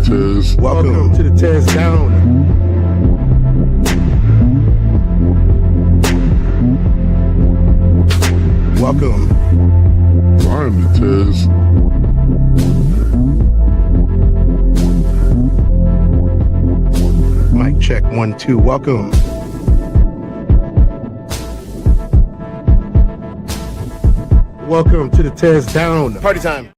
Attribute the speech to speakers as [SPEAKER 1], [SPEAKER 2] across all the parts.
[SPEAKER 1] Tez.
[SPEAKER 2] Welcome to the TezDown. Welcome.
[SPEAKER 1] I'm the Tez.
[SPEAKER 2] Mic check 1 2. Welcome. Welcome to the TezDown. Party time.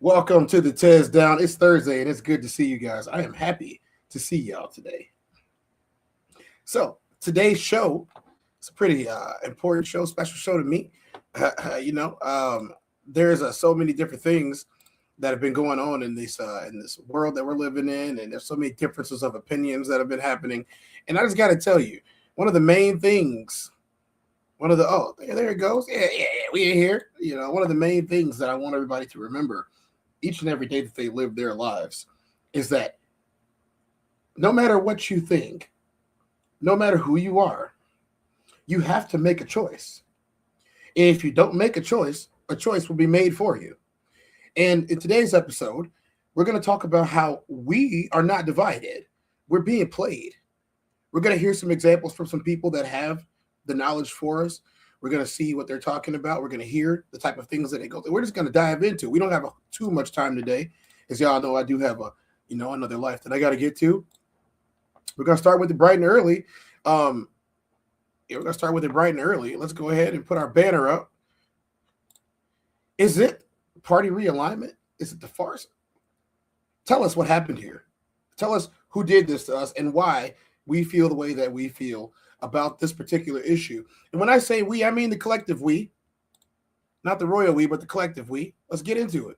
[SPEAKER 2] Welcome to the TezDown. It's Thursday and it's good to see you guys. I am happy to see y'all today. So today's show is a pretty important show, special show to me. There's so many different things that have been going on in this world that we're living in, and there's so many differences of opinions that have been happening. And I just got to tell you, one of the main things, there it goes. Yeah, we in here. One of the main things that I want everybody to remember each and every day that they live their lives is that no matter what you think, no matter who you are, you have to make a choice. And if you don't make a choice will be made for you. And in today's episode, we're going to talk about how we are not divided. We're being played. We're going to hear some examples from some people that have the knowledge for us. We're going to see what they're talking about. We're going to hear the type of things that they go through. We're just going to dive into. We don't have too much time today. As y'all know, I do have another life that I got to get to. We're going to start with it bright and early. We're going to start with it bright and early. Let's go ahead and put our banner up. Is it party realignment? Is it the farce? Tell us what happened here. Tell us who did this to us and why we feel the way that we feel about this particular issue. And when I say we, I mean the collective we, not the royal we, but the collective we. Let's get into it.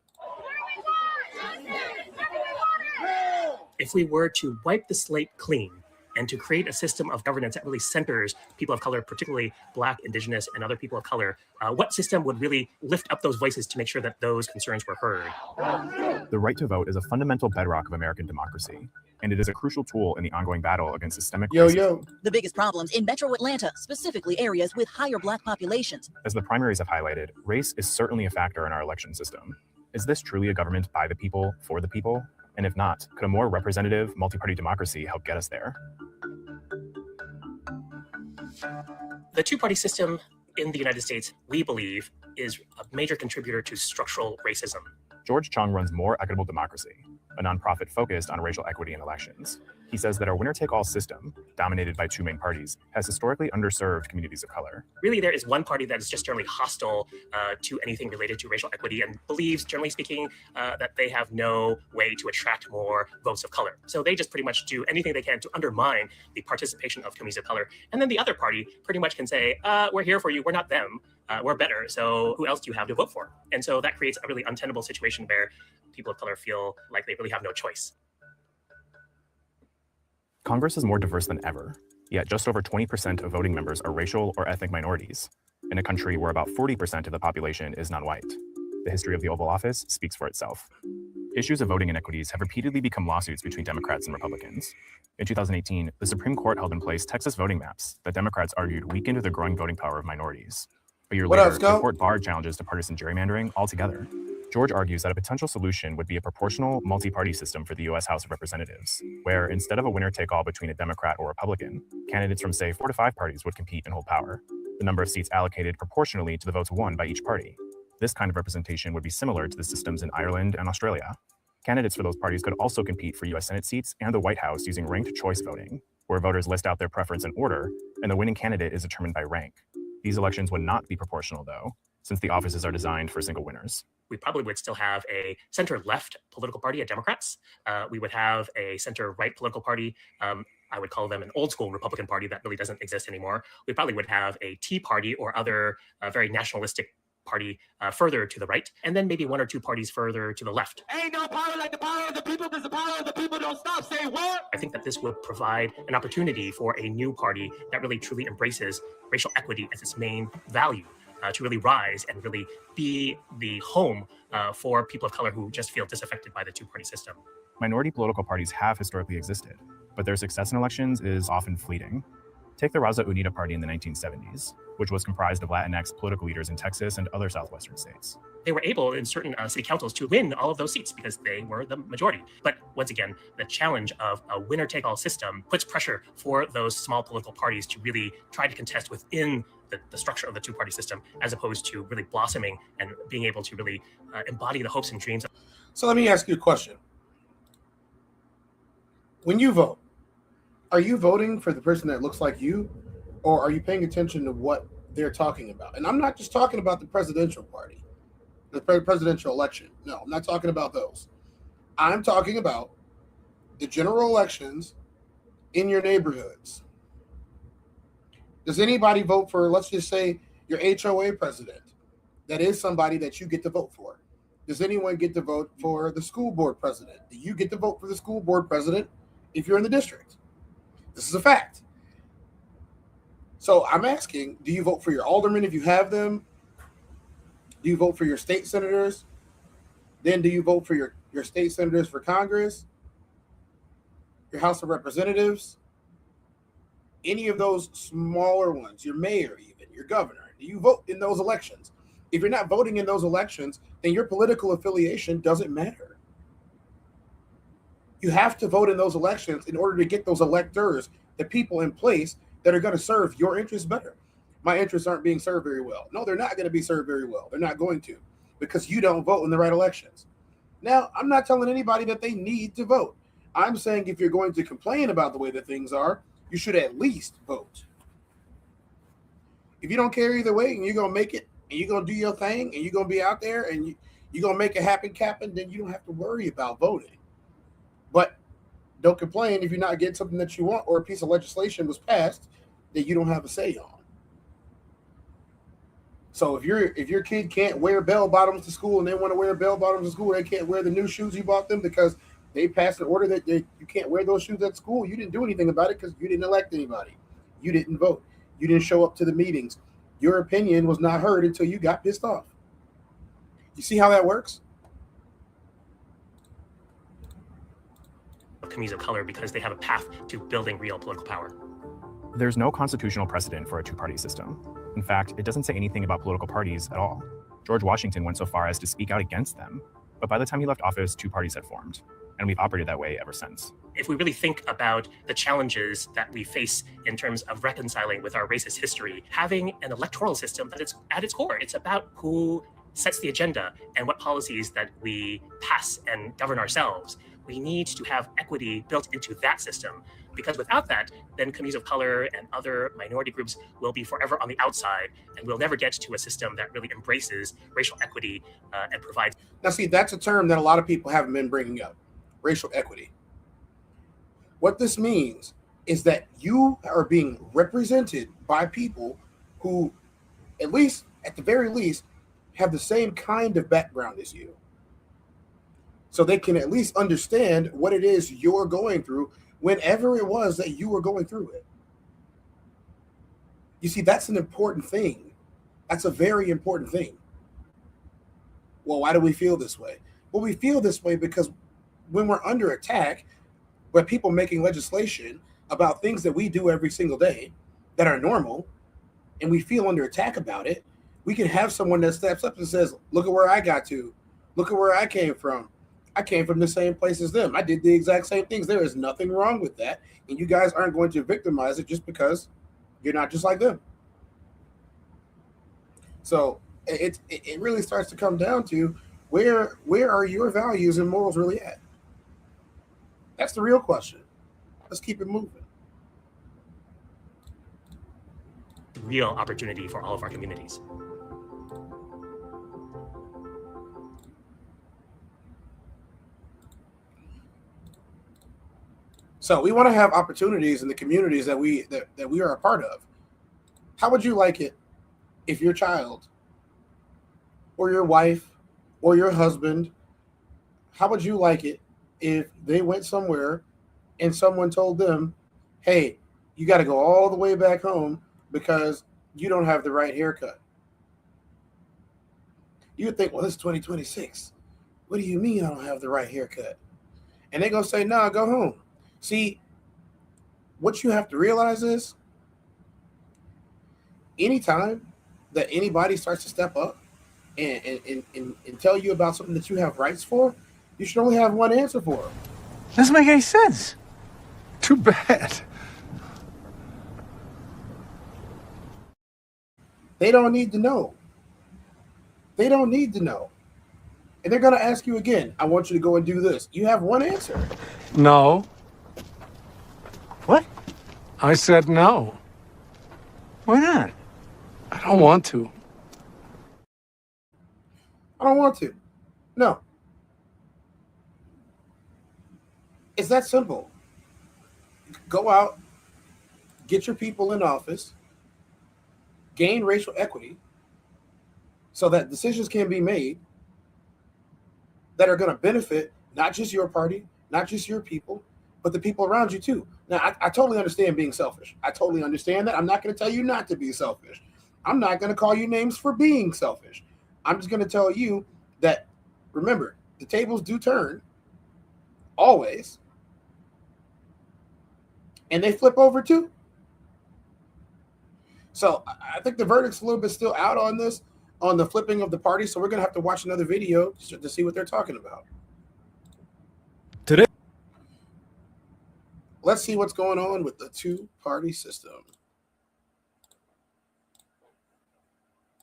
[SPEAKER 3] If we were to wipe the slate clean and to create a system of governance that really centers people of color, particularly Black, Indigenous, and other people of color, what system would really lift up those voices to make sure that those concerns were heard?
[SPEAKER 4] The right to vote is a fundamental bedrock of American democracy, and it is a crucial tool in the ongoing battle against systemic racism.
[SPEAKER 5] The biggest problems in Metro Atlanta, specifically areas with higher Black populations.
[SPEAKER 4] As the primaries have highlighted, race is certainly a factor in our election system. Is this truly a government by the people, for the people? And if not, could a more representative, multi-party democracy help get us there?
[SPEAKER 3] The two-party system in the United States, we believe, is a major contributor to structural racism.
[SPEAKER 4] George Chung runs More Equitable Democracy, a nonprofit focused on racial equity in elections. He says that our winner-take-all system, dominated by two main parties, has historically underserved communities of color.
[SPEAKER 3] Really, there is one party that is just generally hostile to anything related to racial equity and believes, generally speaking, that they have no way to attract more votes of color. So they just pretty much do anything they can to undermine the participation of communities of color. And then the other party pretty much can say, we're here for you, we're not them, we're better, so who else do you have to vote for? And so that creates a really untenable situation where people of color feel like they really have no choice.
[SPEAKER 4] Congress is more diverse than ever, yet just over 20% of voting members are racial or ethnic minorities, in a country where about 40% of the population is non-white. The history of the Oval Office speaks for itself. Issues of voting inequities have repeatedly become lawsuits between Democrats and Republicans. In 2018, the Supreme Court held in place Texas voting maps that Democrats argued weakened the growing voting power of minorities. A year later, the court barred challenges to partisan gerrymandering altogether. George argues that a potential solution would be a proportional multi-party system for the U.S. House of Representatives, where instead of a winner-take-all between a Democrat or Republican, candidates from, say, 4 to 5 parties would compete and hold power, the number of seats allocated proportionally to the votes won by each party. This kind of representation would be similar to the systems in Ireland and Australia. Candidates for those parties could also compete for U.S. Senate seats and the White House using ranked choice voting, where voters list out their preference in order, and the winning candidate is determined by rank. These elections would not be proportional, though, since the offices are designed for single winners.
[SPEAKER 3] We probably would still have a center-left political party at Democrats. We would have a center-right political party. I would call them an old-school Republican Party that really doesn't exist anymore. We probably would have a Tea Party or other very nationalistic party further to the right, and then maybe 1 or 2 parties further to the left.
[SPEAKER 6] Ain't no power like the power of the people, because the power of the people don't stop. Say what?
[SPEAKER 3] I think that this would provide an opportunity for a new party that really truly embraces racial equity as its main value. To really rise and really be the home for people of color who just feel disaffected by the two-party system.
[SPEAKER 4] Minority political parties have historically existed, but their success in elections is often fleeting. Take the Raza Unida Party in the 1970s, which was comprised of Latinx political leaders in Texas and other southwestern states.
[SPEAKER 3] They were able in certain city councils to win all of those seats because they were the majority. But once again, the challenge of a winner-take-all system puts pressure for those small political parties to really try to contest within the structure of the two-party system, as opposed to really blossoming and being able to really embody the hopes and dreams.
[SPEAKER 2] So let me ask you a question. When you vote, are you voting for the person that looks like you, or are you paying attention to what they're talking about? And I'm not just talking about the presidential party, the presidential election. No, I'm not talking about those. I'm talking about the general elections in your neighborhoods. Does anybody vote for, let's just say, your HOA president? That is somebody that you get to vote for. Does anyone get to vote for the school board president? Do you get to vote for the school board president if you're in the district? This is a fact. So I'm asking, do you vote for your aldermen if you have them? Do you vote for your state senators? Then do you vote for your state senators for Congress? Your House of Representatives? Any of those smaller ones, your mayor even, your governor, do you vote in those elections? If you're not voting in those elections, then your political affiliation doesn't matter. You have to vote in those elections in order to get those electors, the people in place that are going to serve your interests better. My interests aren't being served very well. No, they're not going to be served very well. They're not going to, because you don't vote in the right elections. Now, I'm not telling anybody that they need to vote. I'm saying if you're going to complain about the way that things are, you should at least vote. If you don't care either way and you're going to make it and you're going to do your thing and you're going to be out there and you're going to make it happen, then you don't have to worry about voting. But don't complain if you're not getting something that you want, or a piece of legislation was passed that you don't have a say on. So if your kid can't wear bell bottoms to school and they want to wear bell bottoms to school, they can't wear the new shoes you bought them because they passed an order that you can't wear those shoes at school. You didn't do anything about it because you didn't elect anybody. You didn't vote. You didn't show up to the meetings. Your opinion was not heard until you got pissed off. You see how that works?
[SPEAKER 3] Communities of color, because they have a path to building real political power.
[SPEAKER 4] There's no constitutional precedent for a two-party system. In fact, it doesn't say anything about political parties at all. George Washington went so far as to speak out against them, but by the time he left office, two parties had formed, and we've operated that way ever since.
[SPEAKER 3] If we really think about the challenges that we face in terms of reconciling with our racist history, having an electoral system that is at its core, it's about who sets the agenda and what policies that we pass and govern ourselves. We need to have equity built into that system, because without that, then communities of color and other minority groups will be forever on the outside, and we'll never get to a system that really embraces racial equity and provides.
[SPEAKER 2] Now, see, that's a term that a lot of people haven't been bringing up, racial equity. What this means is that you are being represented by people who, at the very least, have the same kind of background as you. So they can at least understand what it is you're going through whenever it was that you were going through it. You see, that's an important thing. That's a very important thing. Well, why do we feel this way? Well, we feel this way because when we're under attack, by people making legislation about things that we do every single day that are normal, and we feel under attack about it, we can have someone that steps up and says, look at where I got to. Look at where I came from. I came from the same place as them. I did the exact same things. There is nothing wrong with that. And you guys aren't going to victimize it just because you're not just like them. So it really starts to come down to where are your values and morals really at? That's the real question. Let's keep it moving.
[SPEAKER 3] Real opportunity for all of our communities.
[SPEAKER 2] So we want to have opportunities in the communities that we are a part of. How would you like it if your child or your wife or your husband, how would you like it if they went somewhere and someone told them, hey, you got to go all the way back home because you don't have the right haircut? You would think, well, this is 2026. What do you mean I don't have the right haircut? And they're going to say, no, go home. See, what you have to realize is anytime that anybody starts to step up and tell you about something that you have rights for, you should only have one answer for them.
[SPEAKER 7] Doesn't make any sense.
[SPEAKER 1] Too bad.
[SPEAKER 2] They don't need to know. They don't need to know. And they're going to ask you again, I want you to go and do this. You have one answer.
[SPEAKER 7] No.
[SPEAKER 2] What?
[SPEAKER 7] I said no.
[SPEAKER 2] Why not?
[SPEAKER 7] I don't want to.
[SPEAKER 2] I don't want to. No. It's that simple. Go out, get your people in office, gain racial equity so that decisions can be made that are going to benefit not just your party, not just your people, but the people around you too. Now, I totally understand being selfish. I totally understand that. I'm not going to tell you not to be selfish. I'm not going to call you names for being selfish. I'm just going to tell you that, remember, the tables do turn, always, and they flip over too. So I think the verdict's a little bit still out on this, on the flipping of the party, so we're going to have to watch another video to see what they're talking about.
[SPEAKER 4] Today,
[SPEAKER 2] let's see what's going on with the two-party system.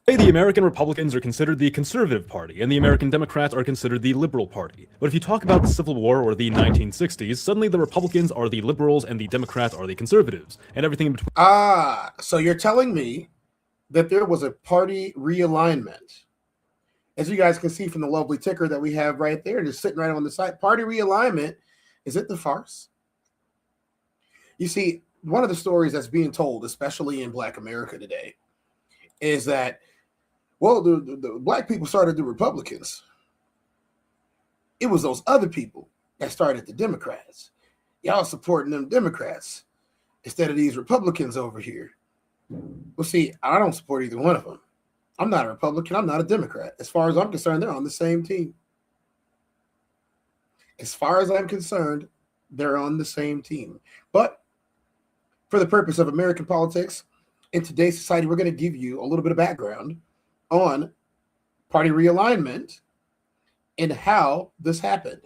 [SPEAKER 8] The American Republicans are considered the conservative party, and the American Democrats are considered the liberal party. But if you talk about the Civil War or the 1960s, suddenly the Republicans are the liberals and the Democrats are the conservatives, and everything in between.
[SPEAKER 2] Ah, so you're telling me that there was a party realignment. As you guys can see from the lovely ticker that we have right there, just sitting right on the side, party realignment, is it the farce? You see, one of the stories that's being told, especially in Black America today, is that, well, the Black people started the Republicans. It was those other people that started the Democrats. Y'all supporting them Democrats instead of these Republicans over here. Well, see, I don't support either one of them. I'm not a Republican. I'm not a Democrat. As far as I'm concerned, they're on the same team. As far as I'm concerned, they're on the same team. But for the purpose of American politics, in today's society, we're going to give you a little bit of background on party realignment and how this happened.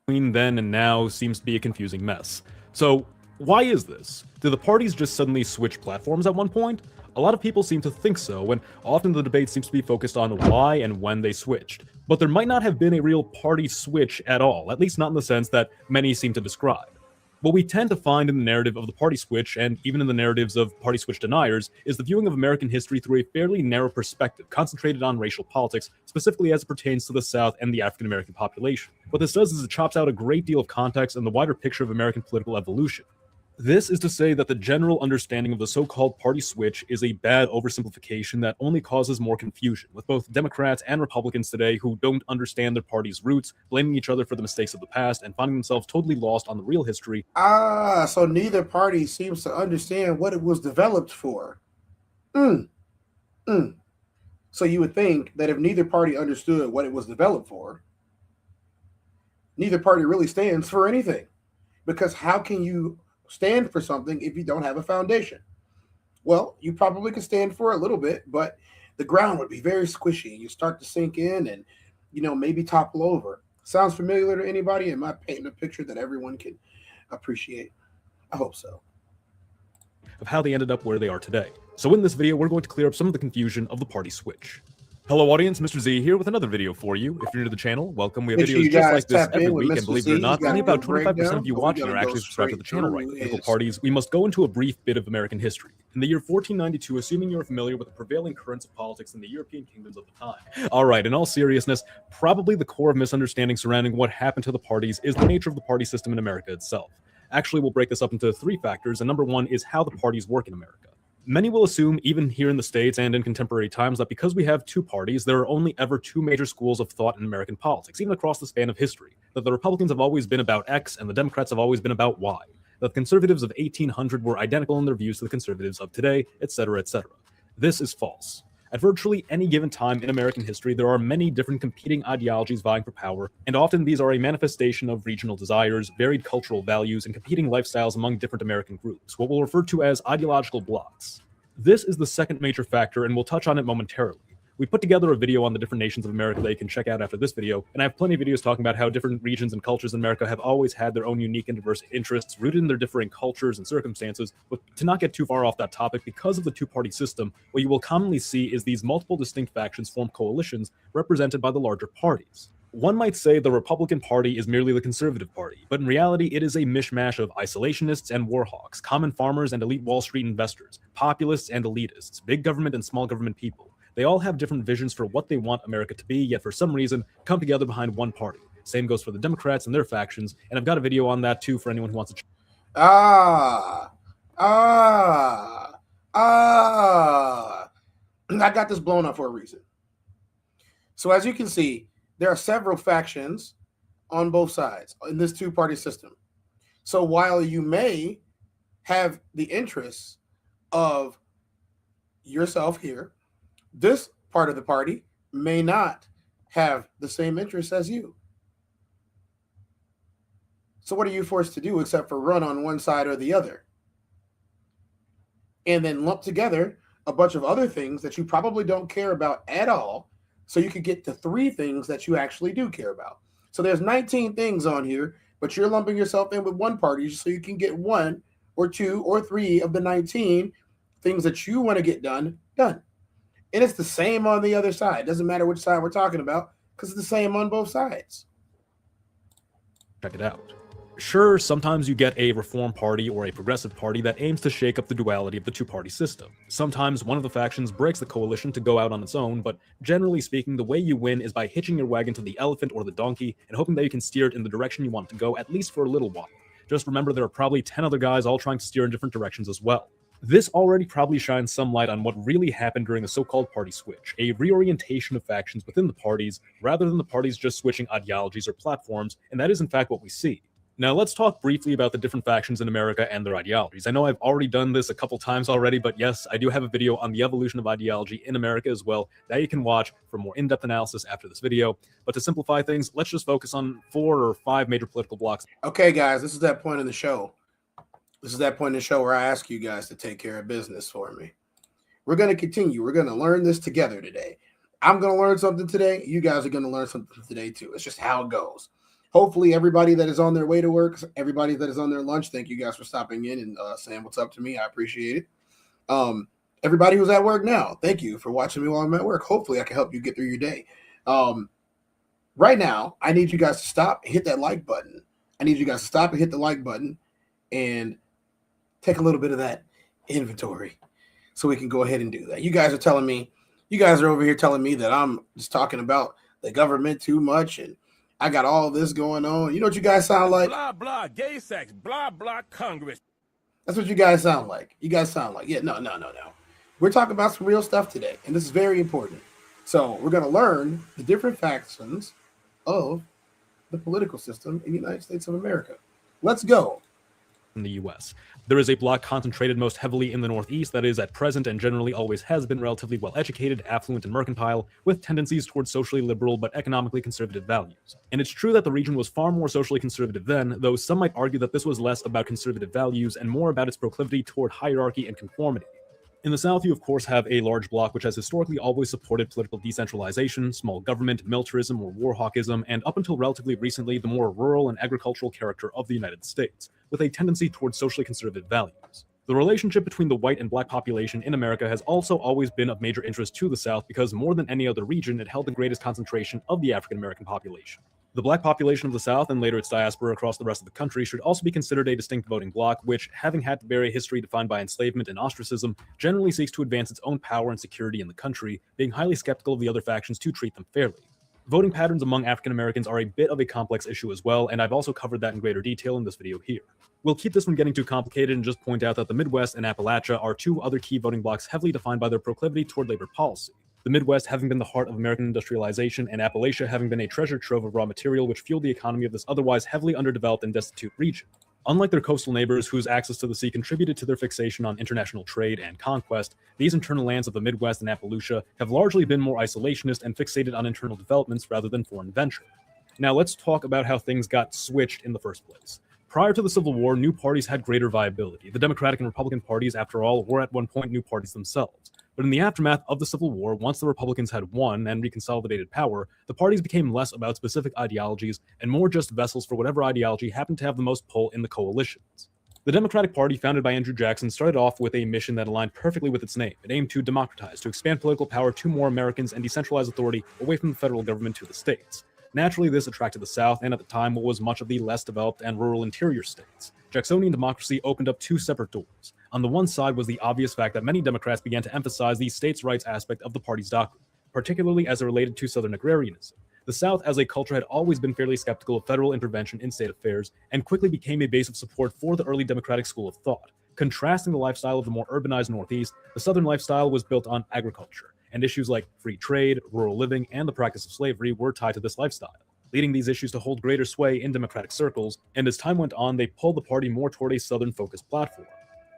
[SPEAKER 8] Between then and now seems to be a confusing mess. So why is this? Did the parties just suddenly switch platforms at one point? A lot of people seem to think so, and often the debate seems to be focused on why and when they switched. But there might not have been a real party switch at all, at least not in the sense that many seem to describe. What we tend to find in the narrative of the party switch, and even in the narratives of party switch deniers, is the viewing of American history through a fairly narrow perspective, concentrated on racial politics, specifically as it pertains to the South and the African American population. What this does is it chops out a great deal of context and the wider picture of American political evolution. This is to say that the general understanding of the so-called party switch is a bad oversimplification that only causes more confusion, with both Democrats and Republicans today who don't understand their party's roots, blaming each other for the mistakes of the past, and finding themselves totally lost on the real history.
[SPEAKER 2] So neither party seems to understand what it was developed for. So you would think that if neither party understood what it was developed for, neither party really stands for anything. Because how can you stand for something if you don't have a foundation? Well, you probably could stand for a little bit, but the ground would be very squishy. You start to sink in and, maybe topple over. Sounds familiar to anybody? Am I painting a picture that everyone can appreciate? I hope so.
[SPEAKER 8] Of how they ended up where they are today. So in this video, we're going to clear up some of the confusion of the party switch. Hello audience, Mr. Z here with another video for you. If you're new to the channel, welcome. We have videos just like this every week, and believe it or not, only about 25% of you watching are actually subscribed to the channel right. Political parties, we must go into a brief bit of American history. In the year 1492, assuming you're familiar with the prevailing currents of politics in the European kingdoms of the time. Alright, in all seriousness, probably the core of misunderstanding surrounding what happened to the parties is the nature of the party system in America itself. Actually, we'll break this up into 3 factors, and number 1 is how the parties work in America. Many will assume, even here in the States and in contemporary times, that because we have 2 parties, there are only ever 2 major schools of thought in American politics, even across the span of history. That the Republicans have always been about X and the Democrats have always been about Y. That the conservatives of 1800 were identical in their views to the conservatives of today, etc., etc. This is false. At virtually any given time in American history, there are many different competing ideologies vying for power, and often these are a manifestation of regional desires, varied cultural values, and competing lifestyles among different American groups, what we'll refer to as ideological blocs. This is the second major factor, and we'll touch on it momentarily. We put together a video on the different nations of America that you can check out after this video, and I have plenty of videos talking about how different regions and cultures in America have always had their own unique and diverse interests rooted in their differing cultures and circumstances. But to not get too far off that topic, because of the 2-party system, what you will commonly see is these multiple distinct factions form coalitions represented by the larger parties. One might say the Republican Party is merely the conservative party, but in reality it is a mishmash of isolationists and warhawks, common farmers and elite Wall Street investors, populists and elitists, big government and small government people. They all have different visions for what they want America to be, yet for some reason come together behind one party. Same goes for the Democrats and their factions, and I've got a video on that too for anyone who wants to.
[SPEAKER 2] I got this blown up for a reason. So as you can see, there are several factions on both sides in this 2-party system. So while you may have the interests of yourself here, this part of the party may not have the same interests as you. So what are you forced to do except for run on one side or the other? And then lump together a bunch of other things that you probably don't care about at all, so you could get to 3 things that you actually do care about. So there's 19 things on here, but you're lumping yourself in with one party so you can get 1 or 2 or 3 of the 19 things that you want to get done. And it's the same on the other side. Doesn't matter which side we're talking about, because it's the same on both sides.
[SPEAKER 8] Check it out. Sure, sometimes you get a reform party or a progressive party that aims to shake up the duality of the 2-party system. Sometimes one of the factions breaks the coalition to go out on its own, but generally speaking, the way you win is by hitching your wagon to the elephant or the donkey and hoping that you can steer it in the direction you want it to go, at least for a little while. Just remember there are probably 10 other guys all trying to steer in different directions as well. This already probably shines some light on what really happened during the so-called party switch, a reorientation of factions within the parties rather than the parties just switching ideologies or platforms, and that is in fact what we see. Now let's talk briefly about the different factions in America and their ideologies. I know I've already done this a couple times already, but yes, I do have a video on the evolution of ideology in America as well that you can watch for more in-depth analysis after this video. But to simplify things, let's just focus on 4 or 5 major political blocks.
[SPEAKER 2] Okay, guys, this is that point in the show. This is that point in the show where I ask you guys to take care of business for me. We're going to continue. We're going to learn this together today. I'm going to learn something today. You guys are going to learn something today too. It's just how it goes. Hopefully everybody that is on their way to work, everybody that is on their lunch, thank you guys for stopping in and saying what's up to me. I appreciate it. Everybody who's at work now, thank you for watching me while I'm at work. Hopefully I can help you get through your day. right now, I need you guys to stop and hit that like button. I need you guys to stop and hit the like button and take a little bit of that inventory so we can go ahead and do that. You guys are over here telling me that I'm just talking about the government too much and I got all this going on. You know what you guys sound like?
[SPEAKER 6] Blah, blah, gay sex, blah, blah, Congress.
[SPEAKER 2] That's what you guys sound like. Yeah, no. We're talking about some real stuff today, and this is very important. So we're going to learn the different factions of the political system in the United States of America. Let's go.
[SPEAKER 8] In the US. There is a bloc concentrated most heavily in the Northeast that is at present and generally always has been relatively well-educated, affluent, and mercantile, with tendencies towards socially liberal but economically conservative values. And it's true that the region was far more socially conservative then, though some might argue that this was less about conservative values and more about its proclivity toward hierarchy and conformity. In the South, you of course have a large bloc which has historically always supported political decentralization, small government, militarism, or war hawkism, and up until relatively recently, the more rural and agricultural character of the United States, with a tendency towards socially conservative values. The relationship between the white and black population in America has also always been of major interest to the South because more than any other region, it held the greatest concentration of the African American population. The black population of the South and later its diaspora across the rest of the country should also be considered a distinct voting bloc, which, having had to bear a history defined by enslavement and ostracism, generally seeks to advance its own power and security in the country, being highly skeptical of the other factions to treat them fairly. Voting patterns among African Americans are a bit of a complex issue as well, and I've also covered that in greater detail in this video here. We'll keep this from getting too complicated and just point out that the Midwest and Appalachia are two other key voting blocs heavily defined by their proclivity toward labor policy. The Midwest having been the heart of American industrialization, and Appalachia having been a treasure trove of raw material which fueled the economy of this otherwise heavily underdeveloped and destitute region. Unlike their coastal neighbors, whose access to the sea contributed to their fixation on international trade and conquest, these internal lands of the Midwest and Appalachia have largely been more isolationist and fixated on internal developments rather than foreign venture. Now let's talk about how things got switched in the first place. Prior to the Civil War, new parties had greater viability. The Democratic and Republican parties, after all, were at one point new parties themselves. But in the aftermath of the Civil War, once the Republicans had won and reconsolidated power, the parties became less about specific ideologies and more just vessels for whatever ideology happened to have the most pull in the coalitions. The Democratic Party, founded by Andrew Jackson, started off with a mission that aligned perfectly with its name. It aimed to democratize, to expand political power to more Americans and decentralize authority away from the federal government to the states. Naturally, this attracted the South, and at the time what was much of the less developed and rural interior states. Jacksonian democracy opened up two separate doors. On the one side was the obvious fact that many Democrats began to emphasize the states' rights aspect of the party's doctrine, particularly as it related to Southern agrarianism. The South as a culture had always been fairly skeptical of federal intervention in state affairs, and quickly became a base of support for the early Democratic school of thought. Contrasting the lifestyle of the more urbanized Northeast, the Southern lifestyle was built on agriculture, and issues like free trade, rural living, and the practice of slavery were tied to this lifestyle, leading these issues to hold greater sway in Democratic circles, and as time went on, they pulled the party more toward a Southern-focused platform.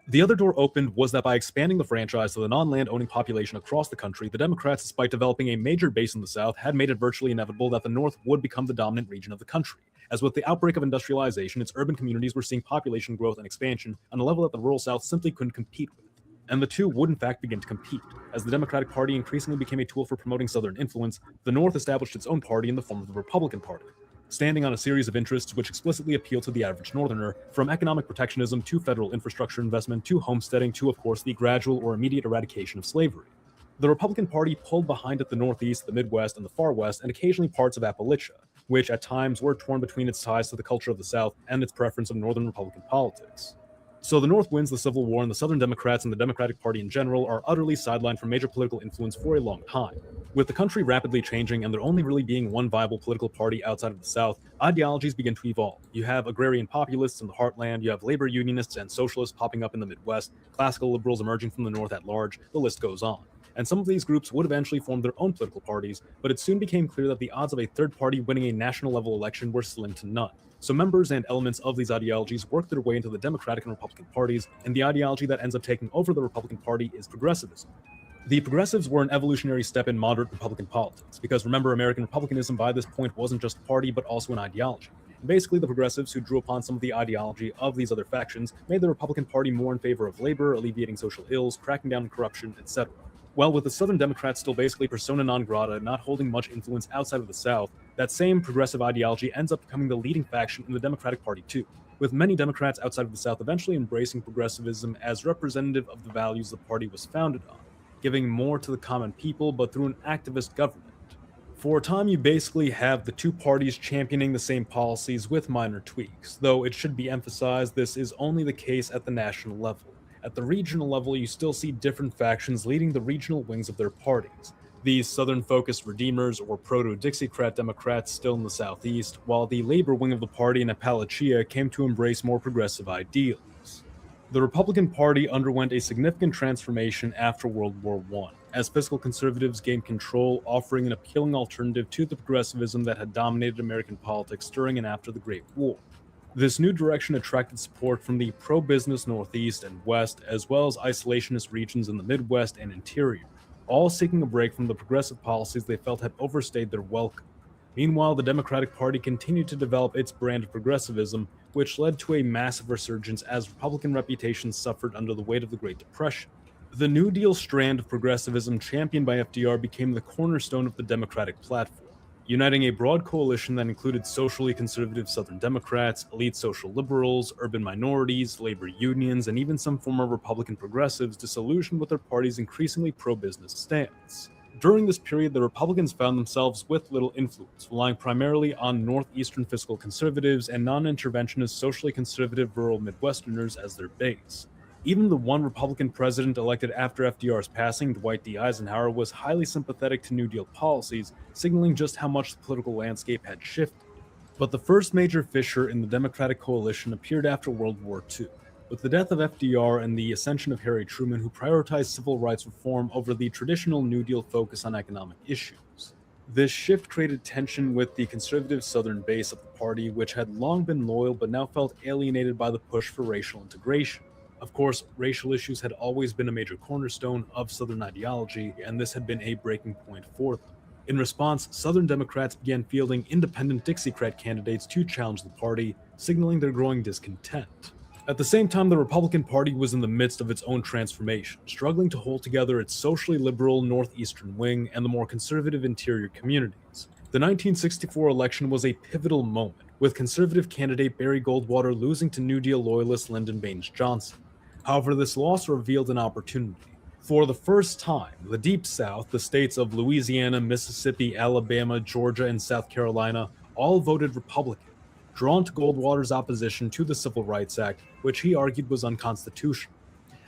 [SPEAKER 8] The other door opened was that by expanding the franchise to the non-land-owning population across the country, the Democrats, despite developing a major base in the South, had made it virtually inevitable that the North would become the dominant region of the country. As with the outbreak of industrialization, its urban communities were seeing population growth and expansion on a level that the rural South simply couldn't compete with. And the two would in fact begin to compete. As the Democratic Party increasingly became a tool for promoting Southern influence, the North established its own party in the form of the Republican Party, standing on a series of interests which explicitly appeal to the average Northerner, from economic protectionism to federal infrastructure investment to homesteading to, of course, the gradual or immediate eradication of slavery. The Republican Party pulled behind it the Northeast, the Midwest, and the Far West, and occasionally parts of Appalachia, which at times were torn between its ties to the culture of the South and its preference of Northern Republican politics. So the North wins the Civil War, and the Southern Democrats and the Democratic Party in general are utterly sidelined from major political influence for a long time. With the country rapidly changing and there only really being one viable political party outside of the South, ideologies begin to evolve. You have agrarian populists in the heartland, you have labor unionists and socialists popping up in the Midwest, classical liberals emerging from the North at large, the list goes on. And some of these groups would eventually form their own political parties, but it soon became clear that the odds of a third party winning a national level election were slim to none. So members and elements of these ideologies work their way into the Democratic and Republican parties, and the ideology that ends up taking over the Republican Party is progressivism. The progressives were an evolutionary step in moderate Republican politics, because remember, American republicanism by this point wasn't just a party, but also an ideology. And basically, the progressives who drew upon some of the ideology of these other factions made the Republican Party more in favor of labor, alleviating social ills, cracking down on corruption, etc. Well, with the Southern Democrats still basically persona non grata, not holding much influence outside of the South, that same progressive ideology ends up becoming the leading faction in the Democratic Party too, with many Democrats outside of the South eventually embracing progressivism as representative of the values the party was founded on, giving more to the common people but through an activist government. For a time, you basically have the two parties championing the same policies with minor tweaks, though it should be emphasized this is only the case at the national level. At the regional level, you still see different factions leading the regional wings of their parties. These Southern-focused Redeemers or Proto-Dixiecrat Democrats still in the Southeast, while the Labor wing of the party in Appalachia came to embrace more progressive ideals. The Republican Party underwent a significant transformation after World War I, as fiscal conservatives gained control, offering an appealing alternative to the progressivism that had dominated American politics during and after the Great War. This new direction attracted support from the pro-business Northeast and West, as well as isolationist regions in the Midwest and interior, all seeking a break from the progressive policies they felt had overstayed their welcome. Meanwhile, the Democratic Party continued to develop its brand of progressivism, which led to a massive resurgence as Republican reputations suffered under the weight of the Great Depression. The New Deal strand of progressivism championed by FDR became the cornerstone of the Democratic platform, uniting a broad coalition that included socially conservative Southern Democrats, elite social liberals, urban minorities, labor unions, and even some former Republican progressives disillusioned with their party's increasingly pro-business stance. During this period, the Republicans found themselves with little influence, relying primarily on northeastern fiscal conservatives and non-interventionist socially conservative rural Midwesterners as their base. Even the one Republican president elected after FDR's passing, Dwight D. Eisenhower, was highly sympathetic to New Deal policies, signaling just how much the political landscape had shifted. But the first major fissure in the Democratic coalition appeared after World War II, with the death of FDR and the ascension of Harry Truman, who prioritized civil rights reform over the traditional New Deal focus on economic issues. This shift created tension with the conservative Southern base of the party, which had long been loyal but now felt alienated by the push for racial integration. Of course, racial issues had always been a major cornerstone of Southern ideology, and this had been a breaking point for them. In response, Southern Democrats began fielding independent Dixiecrat candidates to challenge the party, signaling their growing discontent. At the same time, the Republican Party was in the midst of its own transformation, struggling to hold together its socially liberal northeastern wing and the more conservative interior communities. The 1964 election was a pivotal moment, with conservative candidate Barry Goldwater losing to New Deal loyalist Lyndon Baines Johnson. However, this loss revealed an opportunity. For the first time, the Deep South, the states of Louisiana, Mississippi, Alabama, Georgia, and South Carolina, all voted Republican, drawn to Goldwater's opposition to the Civil Rights Act, which he argued was unconstitutional.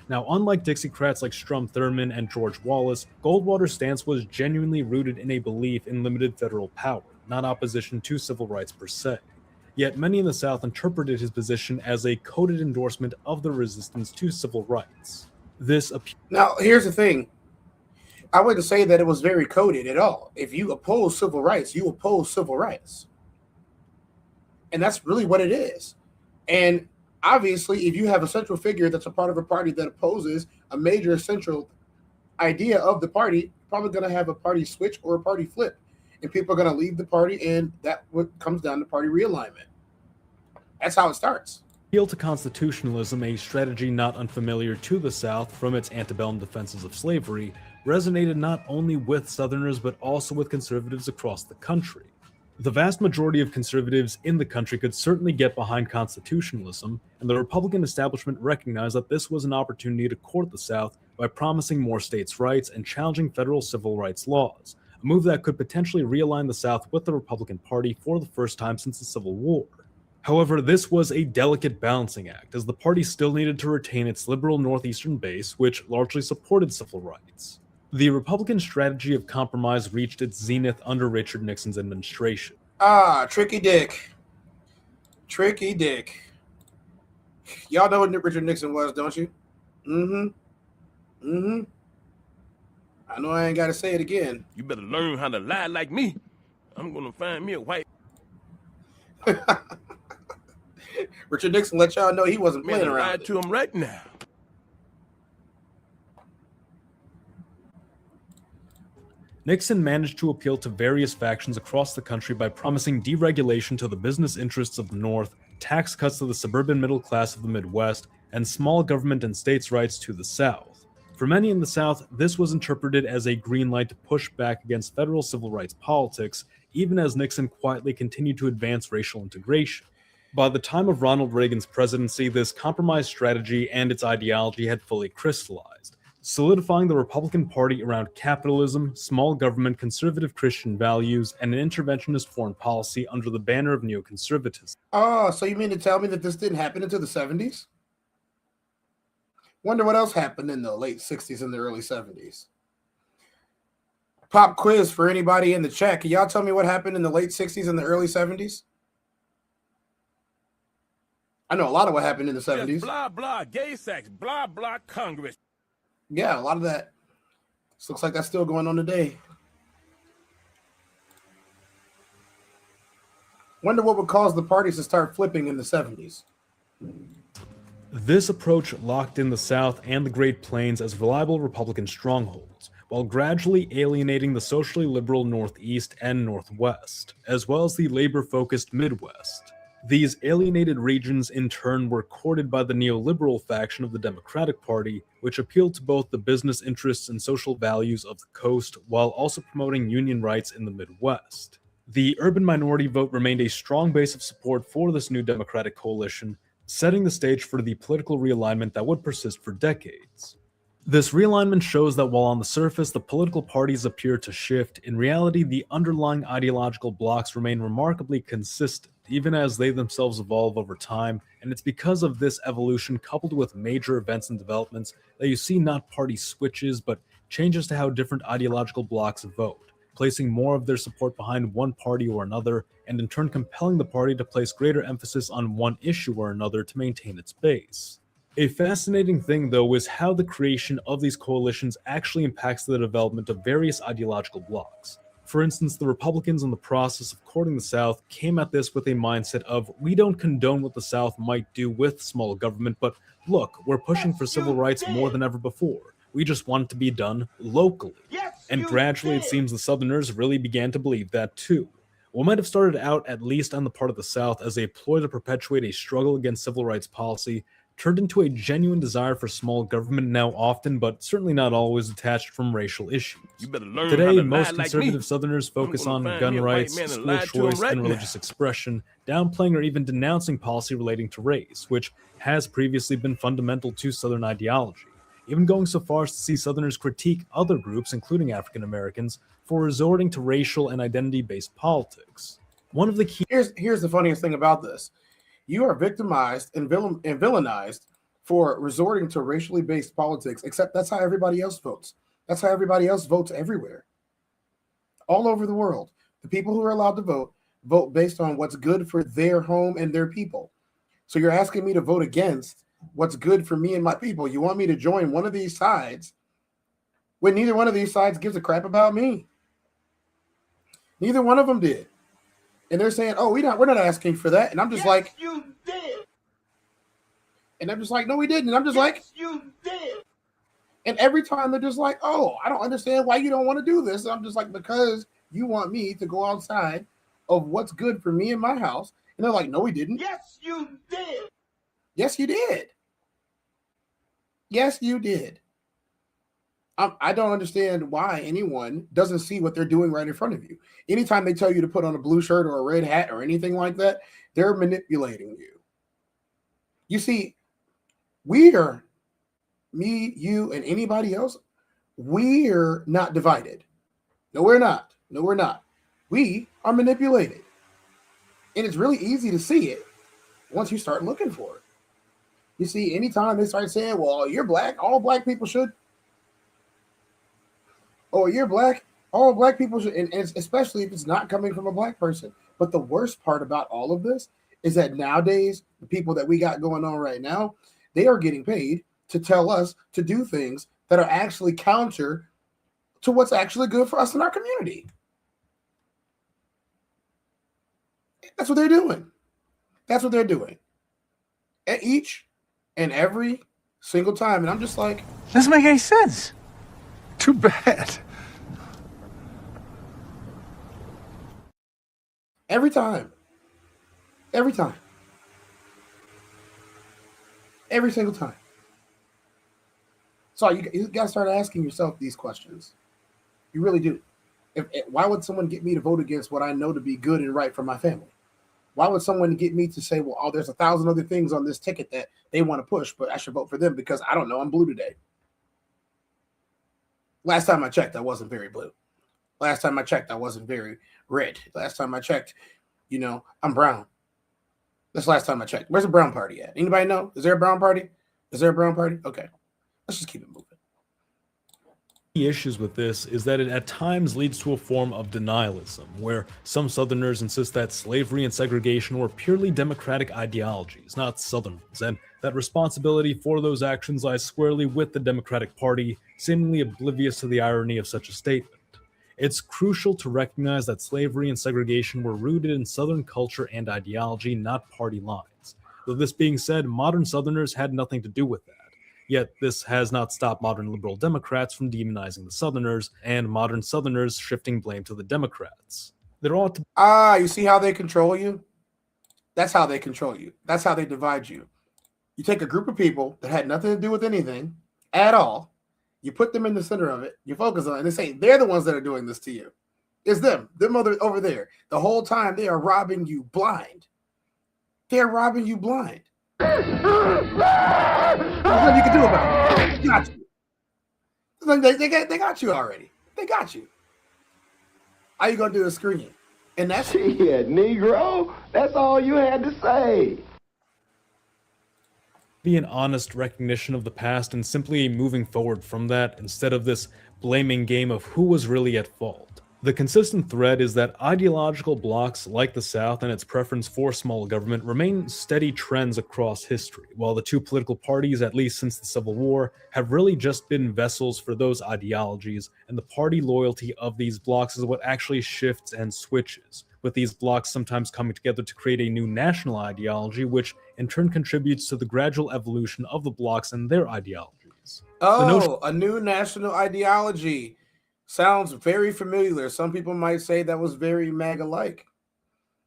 [SPEAKER 8] Now, unlike Dixiecrats like Strom Thurmond and George Wallace, Goldwater's stance was genuinely rooted in a belief in limited federal power, not opposition to civil rights per se. Yet many in the South interpreted his position as a coded endorsement of the resistance to civil rights.
[SPEAKER 2] Now, here's the thing. I wouldn't say that it was very coded at all. If you oppose civil rights, you oppose civil rights. And that's really what it is. And obviously, if you have a central figure that's a part of a party that opposes a major central idea of the party, you're probably going to have a party switch or a party flip. And people are going to leave the party, and that comes down to party realignment. That's how it starts.
[SPEAKER 8] Appeal to constitutionalism, a strategy not unfamiliar to the South from its antebellum defenses of slavery, resonated not only with Southerners but also with conservatives across the country. The vast majority of conservatives in the country could certainly get behind constitutionalism, and the Republican establishment recognized that this was an opportunity to court the South by promising more states' rights and challenging federal civil rights laws, a move that could potentially realign the South with the Republican Party for the first time since the Civil War. However, this was a delicate balancing act, as the party still needed to retain its liberal northeastern base, which largely supported civil rights. The Republican strategy of compromise reached its zenith under Richard Nixon's administration.
[SPEAKER 2] Tricky Dick. Tricky Dick. Y'all know what Richard Nixon was, don't you? I know I ain't got to say it again.
[SPEAKER 6] You better learn how to lie like me. I'm going to find me a white...
[SPEAKER 2] Richard Nixon let y'all know he wasn't playing around.
[SPEAKER 6] Lie to him right now.
[SPEAKER 8] Nixon managed to appeal to various factions across the country by promising deregulation to the business interests of the North, tax cuts to the suburban middle class of the Midwest, and small government and states' rights to the South. For many in the South, this was interpreted as a green light to push back against federal civil rights politics, even as Nixon quietly continued to advance racial integration. By the time of Ronald Reagan's presidency, this compromise strategy and its ideology had fully crystallized. solidifying the Republican Party around capitalism, small government, conservative Christian values, and an interventionist foreign policy under the banner of neoconservatism.
[SPEAKER 2] Oh, so you mean to tell me that this didn't happen until the 70s? Wonder what else happened in the late 60s and the early 70s. Pop quiz for anybody in the chat. Can y'all tell me what happened in the late 60s and the early 70s? I know a lot of what happened in the 70s.
[SPEAKER 6] Yes, blah, blah, gay sex, blah, blah, Congress.
[SPEAKER 2] Yeah, a lot of that. This looks like that's still going on today. Wonder what would cause the parties to start flipping in the 70s.
[SPEAKER 8] This approach locked in the South and the Great Plains as reliable Republican strongholds, while gradually alienating the socially liberal Northeast and Northwest, as well as the labor-focused Midwest. These alienated regions in turn were courted by the neoliberal faction of the Democratic Party, which appealed to both the business interests and social values of the coast while also promoting union rights in the Midwest. The urban minority vote remained a strong base of support for this new Democratic coalition, setting the stage for the political realignment that would persist for decades. This realignment shows that while on the surface the political parties appear to shift, in reality the underlying ideological blocks remain remarkably consistent, even as they themselves evolve over time, and it's because of this evolution coupled with major events and developments that you see not party switches, but changes to how different ideological blocks vote, placing more of their support behind one party or another, and in turn compelling the party to place greater emphasis on one issue or another to maintain its base. A fascinating thing, though, is how the creation of these coalitions actually impacts the development of various ideological blocks. For instance, the Republicans in the process of courting the South came at this with a mindset of, we don't condone what the South might do with small government, but look, we're pushing for civil rights more than ever before. We just want it to be done locally. And gradually it seems the Southerners really began to believe that too. What might have started out, at least on the part of the South, as a ploy to perpetuate a struggle against civil rights policy, turned into a genuine desire for small government, now often, but certainly not always, detached from racial issues. Today, most conservative Southerners focus on gun rights, school choice, and religious expression, downplaying or even denouncing policy relating to race, which has previously been fundamental to Southern ideology, even going so far as to see Southerners critique other groups, including African Americans, for resorting to racial and identity-based politics. One of the key...
[SPEAKER 2] Here's the funniest thing about this. You are victimized and villainized for resorting to racially based politics, except that's how everybody else votes. That's how everybody else votes everywhere. All over the world. The people who are allowed to vote based on what's good for their home and their people. So you're asking me to vote against what's good for me and my people. You want me to join one of these sides when neither one of these sides gives a crap about me. Neither one of them did. And they're saying, "Oh, we're not asking for that." And I'm just like,
[SPEAKER 6] "You did."
[SPEAKER 2] And I'm just like, "No, we didn't." And I'm just like,
[SPEAKER 6] "You did."
[SPEAKER 2] And every time they're just like, "Oh, I don't understand why you don't want to do this." And I'm just like, "Because you want me to go outside of what's good for me and my house." And they're like, "No, we didn't."
[SPEAKER 6] Yes, you did.
[SPEAKER 2] Yes, you did. Yes, you did. I don't understand why anyone doesn't see what they're doing right in front of you. Anytime they tell you to put on a blue shirt or a red hat or anything like that, they're manipulating you. You see, we are, me, you, and anybody else, we're not divided. No, we're not. No, we're not. We are manipulated. And it's really easy to see it once you start looking for it. You see, anytime they start saying, "Well, you're black, all black people should," "Oh, you're black, all black people should," and especially if it's not coming from a black person. But the worst part about all of this is that nowadays, the people that we got going on right now, they are getting paid to tell us to do things that are actually counter to what's actually good for us in our community. That's what they're doing. That's what they're doing. At each and every single time. And I'm just like,
[SPEAKER 7] Doesn't make any sense.
[SPEAKER 1] Too bad.
[SPEAKER 2] every time. Every time. Every single time. So you got to start asking yourself these questions. You really do. Why would someone get me to vote against what I know to be good and right for my family? Why would someone get me to say, well, oh, there's 1,000 other things on this ticket that they want to push, but I should vote for them because I don't know, I'm blue today. Last time I checked, I wasn't very blue. Last time I checked, I wasn't very red. Last time I checked, I'm brown. That's the last time I checked. Where's the brown party at? Anybody know? Is there a brown party? Is there a brown party? Okay. Let's just keep it moving.
[SPEAKER 8] The issues with this is that it at times leads to a form of denialism, where some Southerners insist that slavery and segregation were purely democratic ideologies, not Southern ones, and that responsibility for those actions lies squarely with the Democratic Party, seemingly oblivious to the irony of such a statement. It's crucial to recognize that slavery and segregation were rooted in Southern culture and ideology, not party lines. Though this being said, modern Southerners had nothing to do with that. Yet this has not stopped modern liberal Democrats from demonizing the Southerners, and modern Southerners shifting blame to the Democrats. There ought to
[SPEAKER 2] you see how they control you? That's how they control you. That's how they divide you. You take a group of people that had nothing to do with anything at all, you put them in the center of it, you focus on it, and they say they're the ones that are doing this to you. It's them over there. The whole time they are robbing you blind. They're robbing you blind. There's nothing you can do about it. They got you. They got you already. They got you. All you gonna do is scream. And that's it.
[SPEAKER 6] Yeah, Negro. That's all you had to say.
[SPEAKER 8] be an honest recognition of the past and simply moving forward from that instead of this blaming game of who was really at fault. The consistent thread is that ideological blocs like the South and its preference for small government remain steady trends across history, while the two political parties, at least since the Civil War, have really just been vessels for those ideologies, and the party loyalty of these blocs is what actually shifts and switches, with these blocs sometimes coming together to create a new national ideology, which in turn contributes to the gradual evolution of the blocs and their ideologies.
[SPEAKER 2] A new national ideology. Sounds very familiar. Some people might say that was very MAGA-like.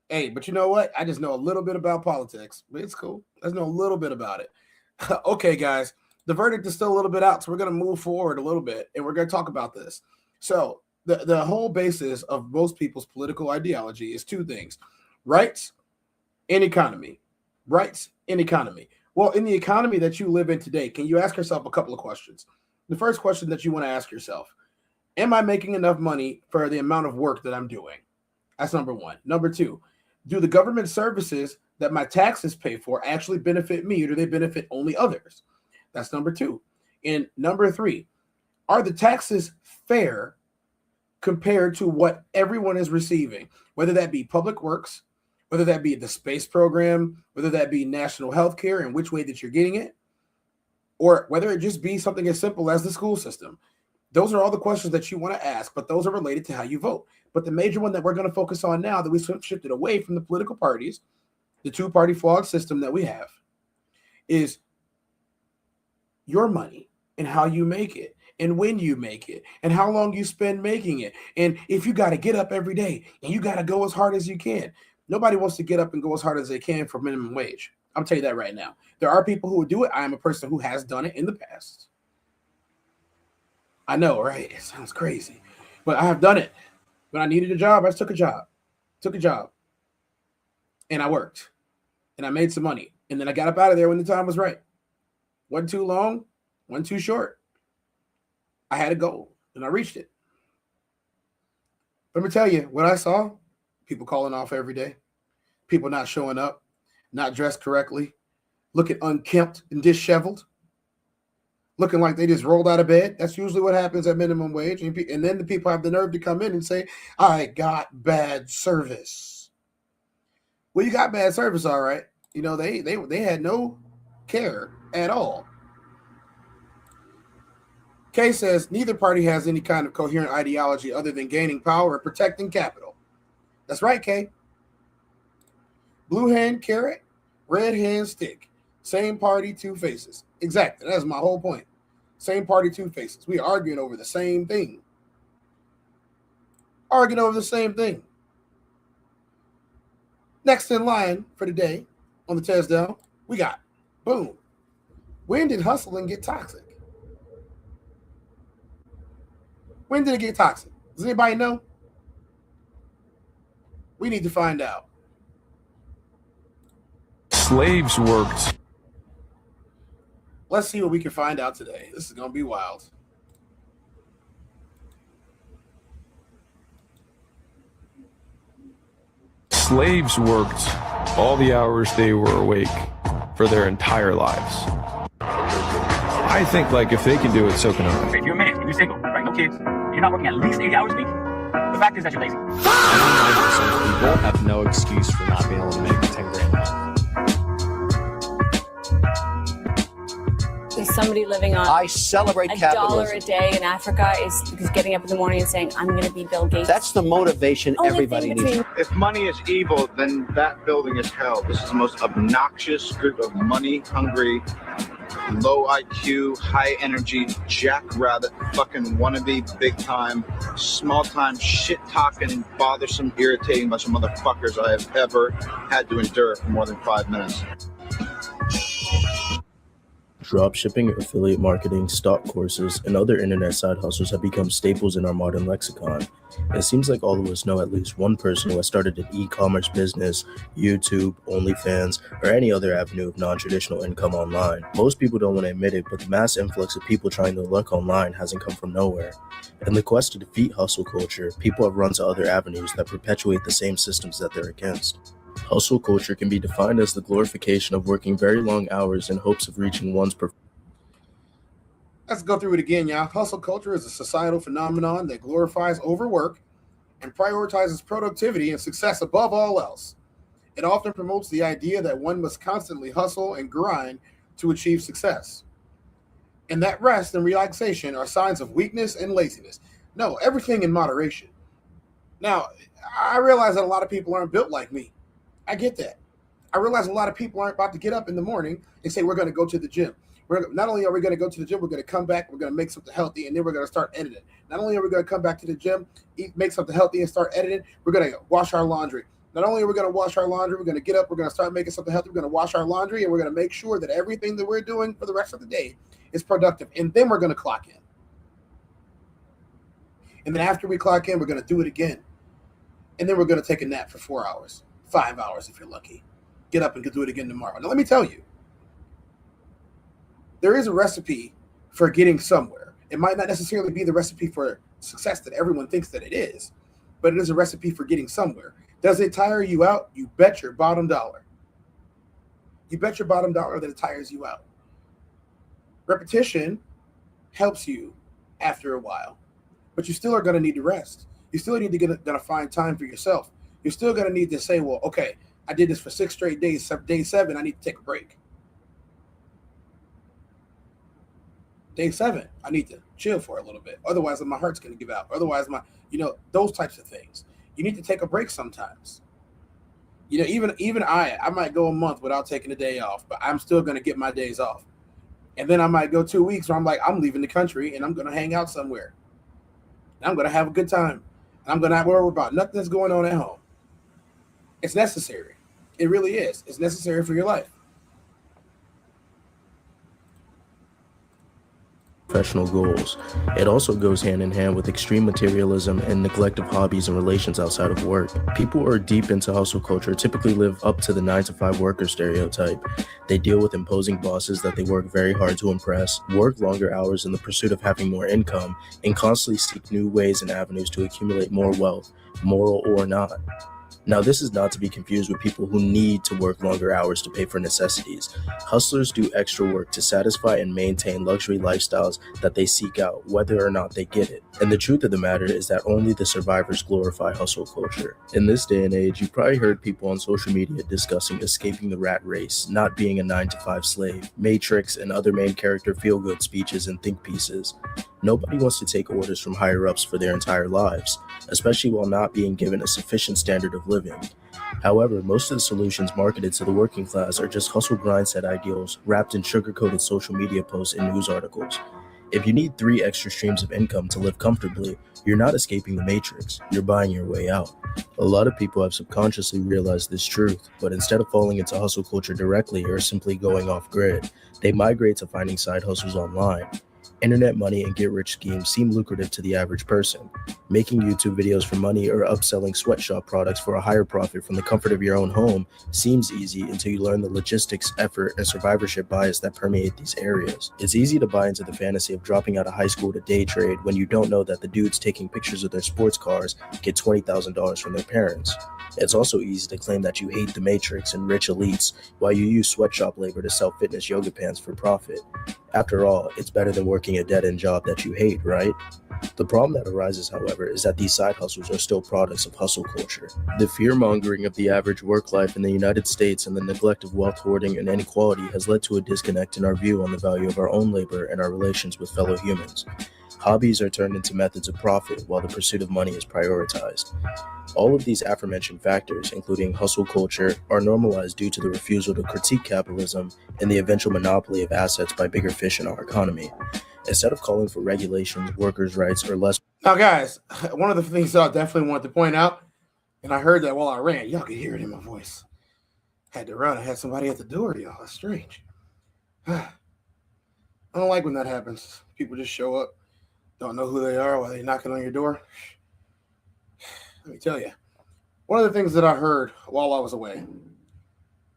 [SPEAKER 2] Hey, but you know what? I just know a little bit about politics. But it's cool. I just know a little bit about it. Okay, guys. The verdict is still a little bit out, so we're going to move forward a little bit, and we're going to talk about this. So the whole basis of most people's political ideology is two things: rights and economy. Rights and economy. Well, in the economy that you live in today, can you ask yourself a couple of questions? The first question that you want to ask yourself: am I making enough money for the amount of work that I'm doing? That's number one. Number two, do the government services that my taxes pay for actually benefit me, or do they benefit only others? That's number two. And number three, are the taxes fair compared to what everyone is receiving, whether that be public works, whether that be the space program, whether that be national health care and which way that you're getting it, or whether it just be something as simple as the school system? Those are all the questions that you want to ask, but those are related to how you vote. But the major one that we're going to focus on now, that we shifted away from the political parties, the two-party flawed system that we have, is your money and how you make it and when you make it and how long you spend making it. And if you got to get up every day and you got to go as hard as you can. Nobody wants to get up and go as hard as they can for minimum wage. I'll tell you that right now. There are people who would do it. I am a person who has done it in the past. I know, right? It sounds crazy, but I have done it. When I needed a job, I took a job, and I worked, and I made some money, and then I got up out of there when the time was right. Wasn't too long, wasn't too short. I had a goal, and I reached it. Let me tell you what I saw: people calling off every day, people not showing up, not dressed correctly, looking unkempt and disheveled, looking like they just rolled out of bed. That's usually what happens at minimum wage. And then the people have the nerve to come in and say, I got bad service. Well, you got bad service, all right. You know, they had no care at all. Kay says, neither party has any kind of coherent ideology other than gaining power and protecting capital. That's right, Kay. Blue hand carrot, red hand stick. Same party, two faces. Exactly. That's my whole point. Same party, two faces. We are arguing over the same thing. Next in line for today on the TezDown, we got, boom. When did hustling get toxic? When did it get toxic? Does anybody know? We need to find out.
[SPEAKER 1] Slaves worked.
[SPEAKER 2] Let's see what we can find out today. This is going to be wild.
[SPEAKER 1] slaves worked all the hours they were awake for their entire lives. I think, like, if they can do it, so can I.
[SPEAKER 6] If you're a man, and you're single, right, no kids, you're not working at least 80 hours a week, the fact is that you're lazy.
[SPEAKER 9] 99% of people have no excuse for not being able to make 10 grand a month.
[SPEAKER 10] There's somebody living on
[SPEAKER 11] I celebrate capitalism.
[SPEAKER 10] $1 a day in Africa is getting up in the morning and saying, I'm going to be Bill Gates.
[SPEAKER 11] That's the motivation
[SPEAKER 10] Only
[SPEAKER 11] everybody
[SPEAKER 10] thing
[SPEAKER 11] needs.
[SPEAKER 12] If money is evil, then that building is hell. This is the most obnoxious group of money-hungry, low IQ, high energy, jackrabbit, fucking wannabe, big time, small time, shit talking, bothersome, irritating bunch of motherfuckers I have ever had to endure for more than 5 minutes.
[SPEAKER 13] Dropshipping, affiliate marketing, stock courses, and other internet side hustles have become staples in our modern lexicon. It seems like all of us know at least one person who has started an e-commerce business, YouTube, OnlyFans, or any other avenue of non-traditional income online. Most people don't want to admit it, but the mass influx of people trying their luck online hasn't come from nowhere. In the quest to defeat hustle culture, people have run to other avenues that perpetuate the same systems that they're against. Hustle culture can be defined as the glorification of working very long hours in hopes of reaching one's
[SPEAKER 2] Let's go through it again, y'all. Hustle culture is a societal phenomenon that glorifies overwork and prioritizes productivity and success above all else. It often promotes the idea that one must constantly hustle and grind to achieve success, and that rest and relaxation are signs of weakness and laziness. No, everything in moderation. Now, I realize that a lot of people aren't built like me. I get that. I realize a lot of people aren't about to get up in the morning and say, we're going to go to the gym. Not only are we going to go to the gym, we're going to come back, we're going to make something healthy, and then we're going to start editing. Not only are we going to come back to the gym, make something healthy and start editing, we're going to wash our laundry. Not only are we going to wash our laundry, we're going to get up, we're going to start making something healthy, we're going to wash our laundry, and we're going to make sure that everything that we're doing for the rest of the day is productive. And then we're going to clock in. And then after we clock in, we're going to do it again. And then we're going to take a nap for 4 hours, 5 hours if you're lucky. Get up and do it again tomorrow. Now, let me tell you, there is a recipe for getting somewhere. It might not necessarily be the recipe for success that everyone thinks that it is, but it is a recipe for getting somewhere. Does it tire you out? You bet your bottom dollar. You bet your bottom dollar that it tires you out. Repetition helps you after a while, but you still are going to need to rest. You still need to find time for yourself. You're still going to need to say, well, okay, I did this for 6 straight days. Day 7, I need to take a break. Day 7, I need to chill for a little bit. Otherwise, my heart's going to give out. Otherwise, those types of things. You need to take a break sometimes. Even I might go a month without taking a day off, but I'm still going to get my days off. And then I might go 2 weeks where I'm like, I'm leaving the country and I'm going to hang out somewhere. And I'm going to have a good time. And I'm going to not worry about nothing that's going on at home. It's necessary. It really is. It's necessary for your life.
[SPEAKER 13] Professional goals. It also goes hand in hand with extreme materialism and neglect of hobbies and relations outside of work. People who are deep into hustle culture typically live up to the 9-to-5 worker stereotype. They deal with imposing bosses that they work very hard to impress, work longer hours in the pursuit of having more income, and constantly seek new ways and avenues to accumulate more wealth, moral or not. Now, this is not to be confused with people who need to work longer hours to pay for necessities. Hustlers do extra work to satisfy and maintain luxury lifestyles that they seek out, whether or not they get it. And the truth of the matter is that only the survivors glorify hustle culture. In this day and age, you've probably heard people on social media discussing escaping the rat race, not being a 9-to-5 slave, Matrix, and other main character feel-good speeches and think pieces. Nobody wants to take orders from higher-ups for their entire lives, especially while not being given a sufficient standard of living. However, most of the solutions marketed to the working class are just hustle grind set ideals wrapped in sugar-coated social media posts and news articles. If you need 3 extra streams of income to live comfortably, you're not escaping the matrix, you're buying your way out. A lot of people have subconsciously realized this truth, but instead of falling into hustle culture directly or simply going off grid, they migrate to finding side hustles online. Internet money and get-rich schemes seem lucrative to the average person. Making YouTube videos for money or upselling sweatshop products for a higher profit from the comfort of your own home seems easy until you learn the logistics, effort, and survivorship bias that permeate these areas. It's easy to buy into the fantasy of dropping out of high school to day trade when you don't know that the dudes taking pictures of their sports cars get $20,000 from their parents. It's also easy to claim that you hate the Matrix and rich elites while you use sweatshop labor to sell fitness yoga pants for profit. After all, it's better than working a dead-end job that you hate, right? The problem that arises, however, is that these side hustles are still products of hustle culture. The fear-mongering of the average work life in the United States and the neglect of wealth hoarding and inequality has led to a disconnect in our view on the value of our own labor and our relations with fellow humans. Hobbies are turned into methods of profit while the pursuit of money is prioritized. All of these aforementioned factors, including hustle culture, are normalized due to the refusal to critique capitalism and the eventual monopoly of assets by bigger fish in our economy. Instead of calling for regulations, workers' rights, or less...
[SPEAKER 2] Now, guys, one of the things that I definitely want to point out, and I heard that while I ran, y'all could hear it in my voice. Had to run. I had somebody at the door, y'all. That's strange. I don't like when that happens. People just show up, don't know who they are while they're knocking on your door. Let me tell you, one of the things that I heard while I was away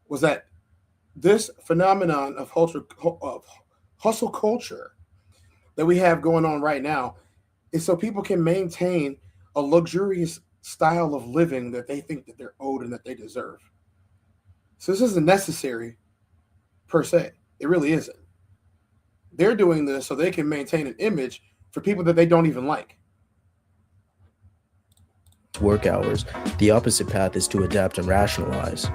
[SPEAKER 2] was that this phenomenon of hustle culture that we have going on right now is so people can maintain a luxurious style of living that they think that they're owed and that they deserve. So this isn't necessary per se. It really isn't. They're doing this so they can maintain an image for people that they don't even like.
[SPEAKER 13] Work hours, the opposite path is to adapt and rationalize.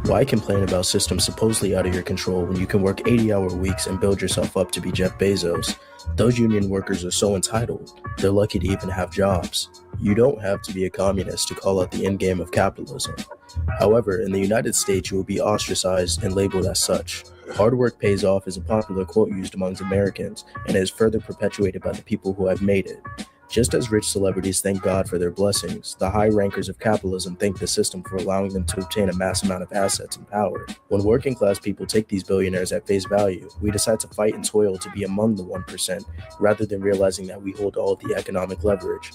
[SPEAKER 13] Why complain about systems supposedly out of your control when you can work 80-hour weeks and build yourself up to be Jeff Bezos? Those union workers are so entitled, they're lucky to even have jobs. You don't have to be a communist to call out the end game of capitalism. However, in the United States, you will be ostracized and labeled as such. Hard work pays off is a popular quote used amongst Americans and is further perpetuated by the people who have made it. Just as rich celebrities thank God for their blessings, the high rankers of capitalism thank the system for allowing them to obtain a mass amount of assets and power. When working class people take these billionaires at face value, we decide to fight and toil to be among the 1%, rather than realizing that we hold all of the economic leverage.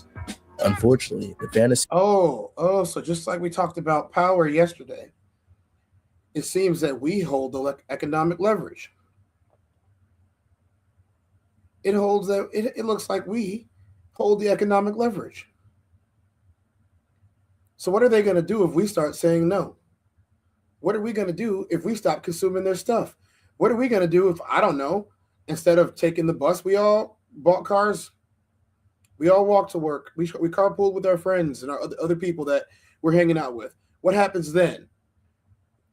[SPEAKER 13] Unfortunately, the fantasy...
[SPEAKER 2] So just like we talked about power yesterday, it seems that we hold the economic leverage. It holds that it looks like we hold the economic leverage. So what are they going to do if we start saying no? What are we going to do if we stop consuming their stuff? What are we going to do if, I don't know, instead of taking the bus, we all bought cars, we all walked to work, we carpooled with our friends and our other people that we're hanging out with? What happens then?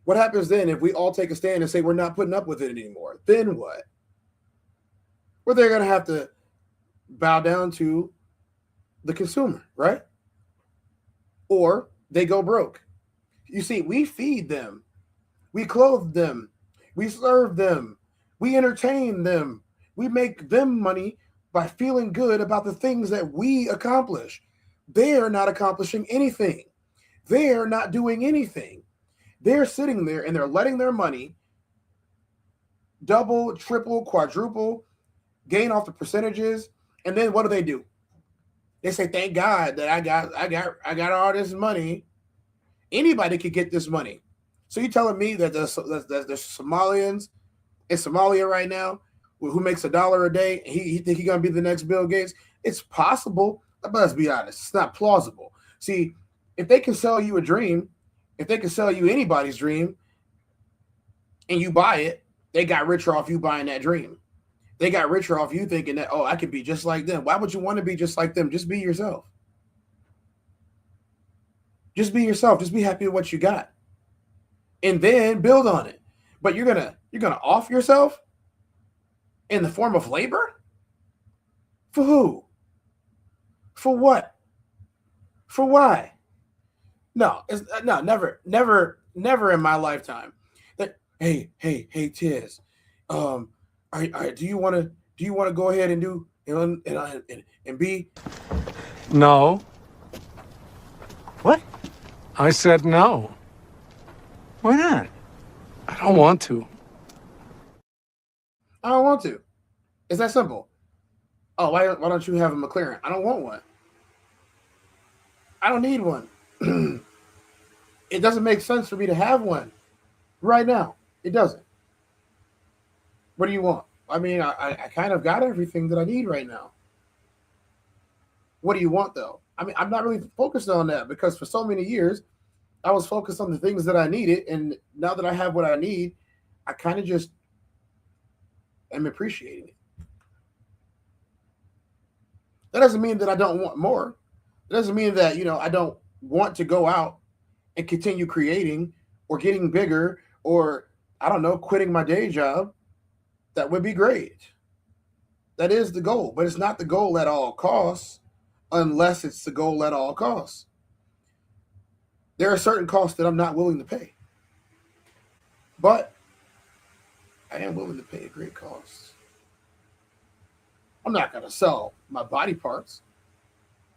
[SPEAKER 2] What happens then if we all take a stand and say we're not putting up with it anymore? Then what? Well, they're going to have to bow down to the consumer, right? Or they go broke. You see, we feed them, we clothe them, we serve them, we entertain them, we make them money by feeling good about the things that we accomplish. They are not accomplishing anything. They are not doing anything. They're sitting there and they're letting their money double, triple, quadruple, gain off the percentages. And then what do? They say, thank God that I got all this money. Anybody could get this money. So you're telling me that there's Somalians in Somalia right now who makes $1 a day, and he think he's gonna be the next Bill Gates? It's possible, but let's be honest, it's not plausible. See, if they can sell you a dream, if they can sell you anybody's dream, and you buy it, they got richer off you buying that dream. They got richer off you thinking that, oh, I could be just like them. Why would you want to be just like them? Just be yourself. Just be yourself. Just be happy with what you got. And then build on it. But you're gonna off yourself in the form of labor? For who? For what? For why? No, never in my lifetime. That hey, Tiz, do you want to go ahead and do and be?
[SPEAKER 7] No.
[SPEAKER 6] What?
[SPEAKER 7] I said no.
[SPEAKER 6] Why not?
[SPEAKER 7] I don't want to.
[SPEAKER 2] I don't want to. It's that simple. Oh, why don't you have a McLaren? I don't want one. I don't need one. It doesn't make sense for me to have one right now. It doesn't. What do you want? I mean, I kind of got everything that I need right now. What do you want, though? I mean, I'm not really focused on that because for so many years, I was focused on the things that I needed. And now that I have what I need, I kind of just am appreciating it. That doesn't mean that I don't want more. It doesn't mean that, I don't want to go out and continue creating or getting bigger or, I don't know, quitting my day job. That would be great. That is the goal, but it's not the goal at all costs unless it's the goal at all costs. There are certain costs that I'm not willing to pay, but I am willing to pay a great cost. I'm not going to sell my body parts.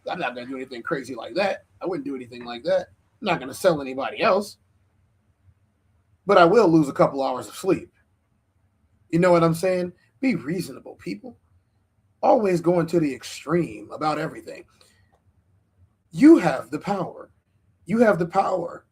[SPEAKER 2] I'm not going to do anything crazy like that. I wouldn't do anything like that. I'm not going to sell anybody else, but I will lose a couple hours of sleep. You know what I'm saying? Be reasonable, people. Always going to the extreme about everything. You have the power. You have the power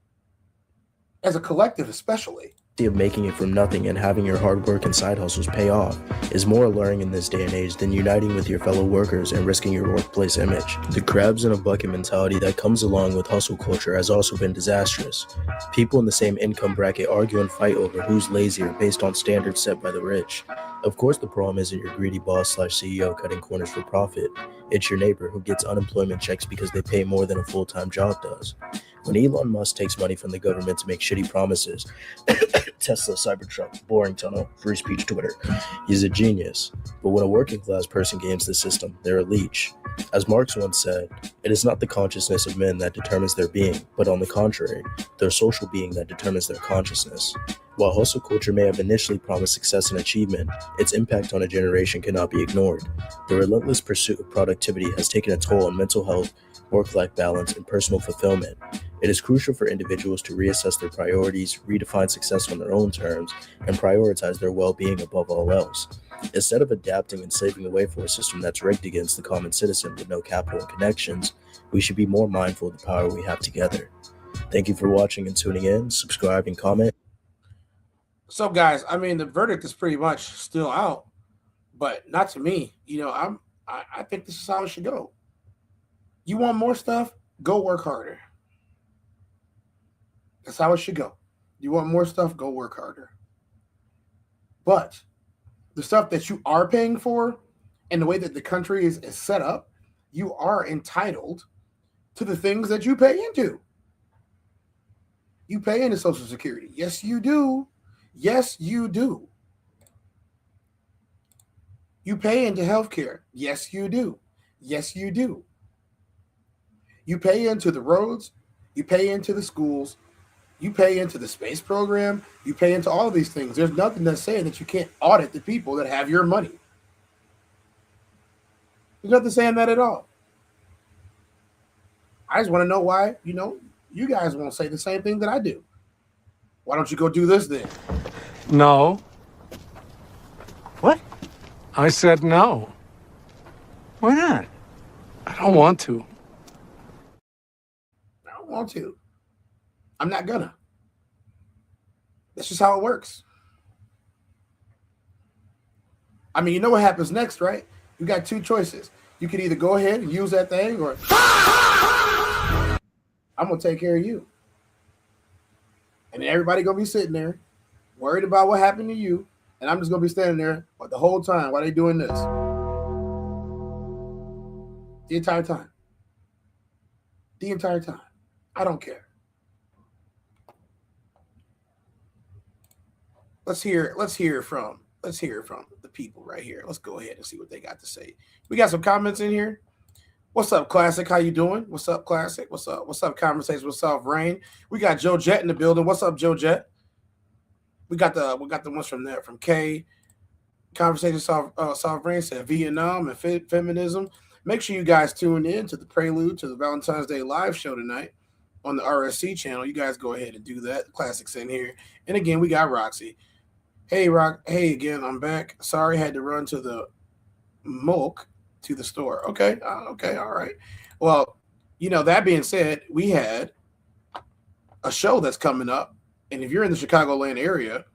[SPEAKER 2] as a collective, especially.
[SPEAKER 13] Of making it from nothing and having your hard work and side hustles pay off is more alluring in this day and age than uniting with your fellow workers and risking your workplace image. The crabs in a bucket mentality that comes along with hustle culture has also been disastrous. People in the same income bracket argue and fight over who's lazier based on standards set by the rich. Of course, the problem isn't your greedy boss/CEO cutting corners for profit. It's your neighbor who gets unemployment checks because they pay more than a full-time job does. When Elon Musk takes money from the government to make shitty promises, Tesla, Cybertruck, boring tunnel, free speech Twitter, he's a genius. But when a working class person games the system, they're a leech. As Marx once said, it is not the consciousness of men that determines their being, but on the contrary, their social being that determines their consciousness. While hustle culture may have initially promised success and achievement, its impact on a generation cannot be ignored. The relentless pursuit of productivity has taken a toll on mental health, work-life balance, and personal fulfillment. It is crucial for individuals to reassess their priorities, redefine success on their own terms, and prioritize their well-being above all else. Instead of adapting and slaving away for a system that's rigged against the common citizen with no capital and connections, we should be more mindful of the power we have together. Thank you for watching and tuning in. Subscribe and comment.
[SPEAKER 2] So, guys, I mean, the verdict is pretty much still out, but not to me. I think this is how it should go. You want more stuff? Go work harder. That's how it should go. You want more stuff? Go work harder. But the stuff that you are paying for and the way that the country is set up, you are entitled to the things that you pay into. You pay into Social Security. Yes, you do. Yes, you do. You pay into healthcare. Yes, you do. Yes, you do. You pay into the roads. You pay into the schools. You pay into the space program. You pay into all of these things. There's nothing that's saying that you can't audit the people that have your money. There's nothing saying that at all. I just want to know why, you guys won't say the same thing that I do. Why don't you go do this then?
[SPEAKER 7] No.
[SPEAKER 6] What?
[SPEAKER 7] I said no.
[SPEAKER 6] Why not?
[SPEAKER 7] I don't want to.
[SPEAKER 2] I don't want to. I'm not gonna. That's just how it works. I mean, you know what happens next, right? You got two choices. You can either go ahead and use that thing or I'm going to take care of you. And everybody going to be sitting there worried about what happened to you. And I'm just going to be standing there the whole time while they doing this. The entire time. The entire time. I don't care. Let's hear from the people right here. Let's go ahead and see what they got to say. We got some comments in here. What's up, Classic? How you doing? What's up, Classic? What's up? What's up, Conversations with South Rain? We got Joe Jet in the building. What's up, Joe Jet? We got the ones from there from K. Conversations South Rain said Vietnam and feminism. Make sure you guys tune in to the prelude to the Valentine's Day live show tonight on the RSC channel. You guys go ahead and do that. Classic's in here. And again, we got Roxy. Hey, Rock. Hey, again, I'm back. Sorry, had to run to the milk to the store. Okay. Okay. All right. Well, that being said, we had a show that's coming up. And if you're in the Chicagoland area,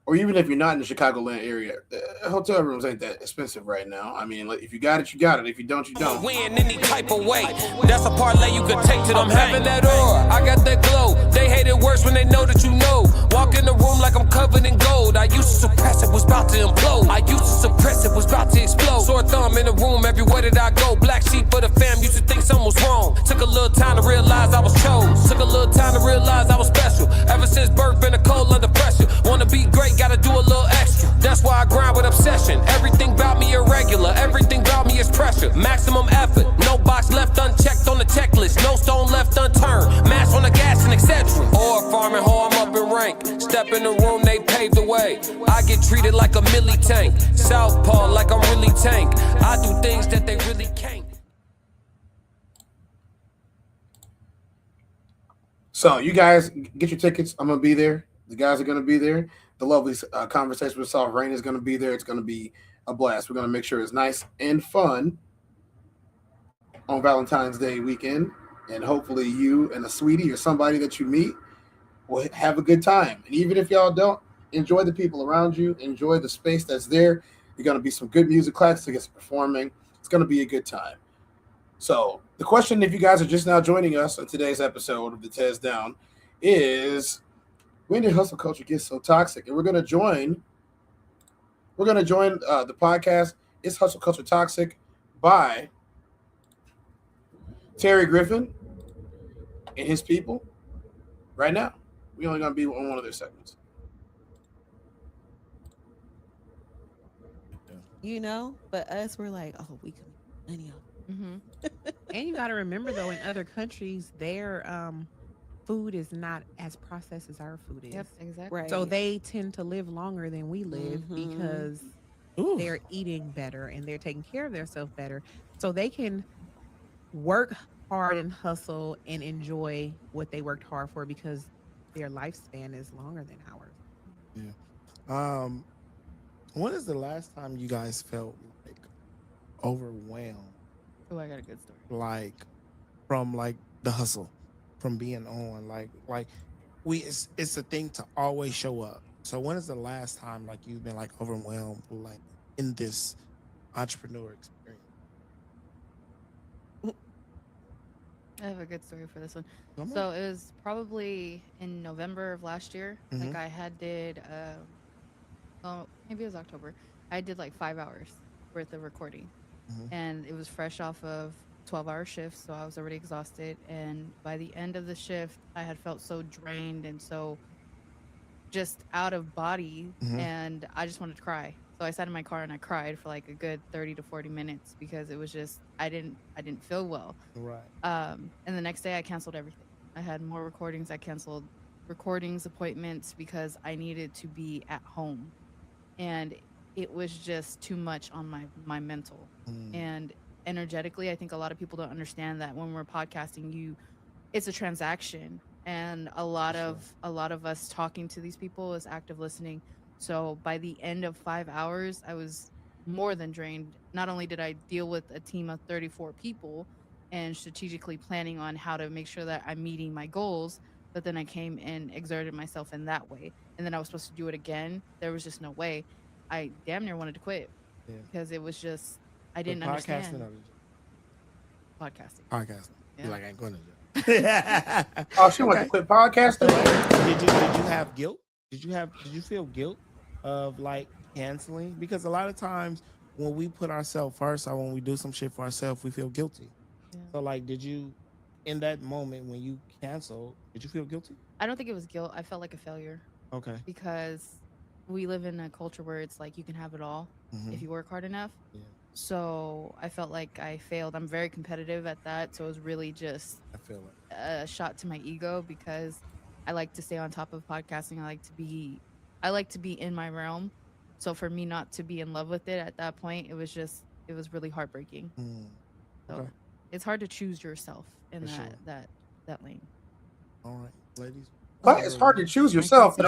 [SPEAKER 2] or even if you're not in the Chicagoland area, hotel rooms ain't that expensive right now. I mean, like, if you got it, you got it. If you don't, you don't.
[SPEAKER 14] Win any type of way. That's a parlay you could take to them. I'm having that aura. I got that glow. They hate it worse when they know that you know. Walk in the room like I'm covered in gold. I used to suppress it, was about to implode. I used to suppress it, was about to explode. Sore thumb in the room everywhere that I go. Black sheep for the fam, used to think something was wrong. Took a little time to realize I was chose. Took a little time to realize I was special. Ever since birth, been a cold under pressure. Wanna be great, gotta do a little extra. That's why I grind with obsession. Everything about me irregular. Everything about me is pressure. Maximum effort. No box left unchecked on the checklist. No stone left unturned. Mash on the gas and etc. Or farming hoe, I'm up in rank. Step in the room, they paved the way. I get treated like a milli tank. Southpaw like I'm really tank. I do things that they really can't.
[SPEAKER 2] So you guys get your tickets. I'm gonna be there. The guys are gonna be there. The lovely conversation with Soft Rain is gonna be there. It's gonna be a blast. We're gonna make sure it's nice and fun on Valentine's Day weekend, and hopefully you and a sweetie or somebody that you meet will have a good time. And even if y'all don't, enjoy the people around you. Enjoy the space that's there. There's gonna be some good music, classics performing. It's gonna be a good time. So the question, if you guys are just now joining us on today's episode of the TezDown, is when did hustle culture get so toxic? And we're gonna join the podcast, Is Hustle Culture Toxic, by Terry Griffin and his people right now. We're only gonna be on one of their segments.
[SPEAKER 15] But us, we're like, oh, we can make money off.
[SPEAKER 16] And you got to remember, though, in other countries, their food is not as processed as our food is.
[SPEAKER 17] Yep, exactly.
[SPEAKER 16] Right. So they tend to live longer than we live because they're eating better and they're taking care of themselves better. So they can work hard and hustle and enjoy what they worked hard for because their lifespan is longer than ours.
[SPEAKER 18] Yeah. When is the last time you guys felt like overwhelmed?
[SPEAKER 17] Oh, I got a good story.
[SPEAKER 18] Like from like the hustle, from being on, it's a thing to always show up. So when is the last time like you've been like overwhelmed, like in this entrepreneur experience?
[SPEAKER 17] I have a good story for this one. So it was probably in November of last year. Like I maybe it was October. I did like 5 hours worth of recording. And it was fresh off of 12-hour shifts, so I was already exhausted. And by the end of the shift, I had felt so drained and so just out of body, and I just wanted to cry. So I sat in my car and I cried for like a good 30 to 40 minutes because it was just I didn't feel well.
[SPEAKER 18] Right.
[SPEAKER 17] And the next day I canceled everything. I had more recordings. I canceled recordings, appointments because I needed to be at home, and it was just too much on my mental and energetically. I think a lot of people don't understand that when we're podcasting, it's a transaction, and a lot of us talking to these people is active listening. So by the end of 5 hours, I was more than drained. Not only did I deal with a team of 34 people and strategically planning on how to make sure that I'm meeting my goals, but then I came and exerted myself in that way. And then I was supposed to do it again. There was just no way. I damn near wanted to quit because it was just, I didn't understand. Podcasting.
[SPEAKER 18] Yeah. You're like, I ain't going to
[SPEAKER 2] do. Oh, she wanted to quit podcasting?
[SPEAKER 18] Did you have guilt? Did you feel guilt of like canceling? Because a lot of times when we put ourselves first or when we do some shit for ourselves, we feel guilty. Yeah. So like, did you, in that moment when you canceled, did you feel guilty?
[SPEAKER 17] I don't think it was guilt. I felt like a failure.
[SPEAKER 18] Okay.
[SPEAKER 17] Because we live in a culture where it's like you can have it all if you work hard enough.
[SPEAKER 18] Yeah.
[SPEAKER 17] So I felt like I failed. I'm very competitive at that. So it was really just a shot to my ego because I like to stay on top of podcasting. I like to be in my realm. So for me not to be in love with it at that point, it was really heartbreaking. So it's hard to choose yourself in that lane.
[SPEAKER 18] All right, ladies.
[SPEAKER 2] But it's hard to choose yourself, though.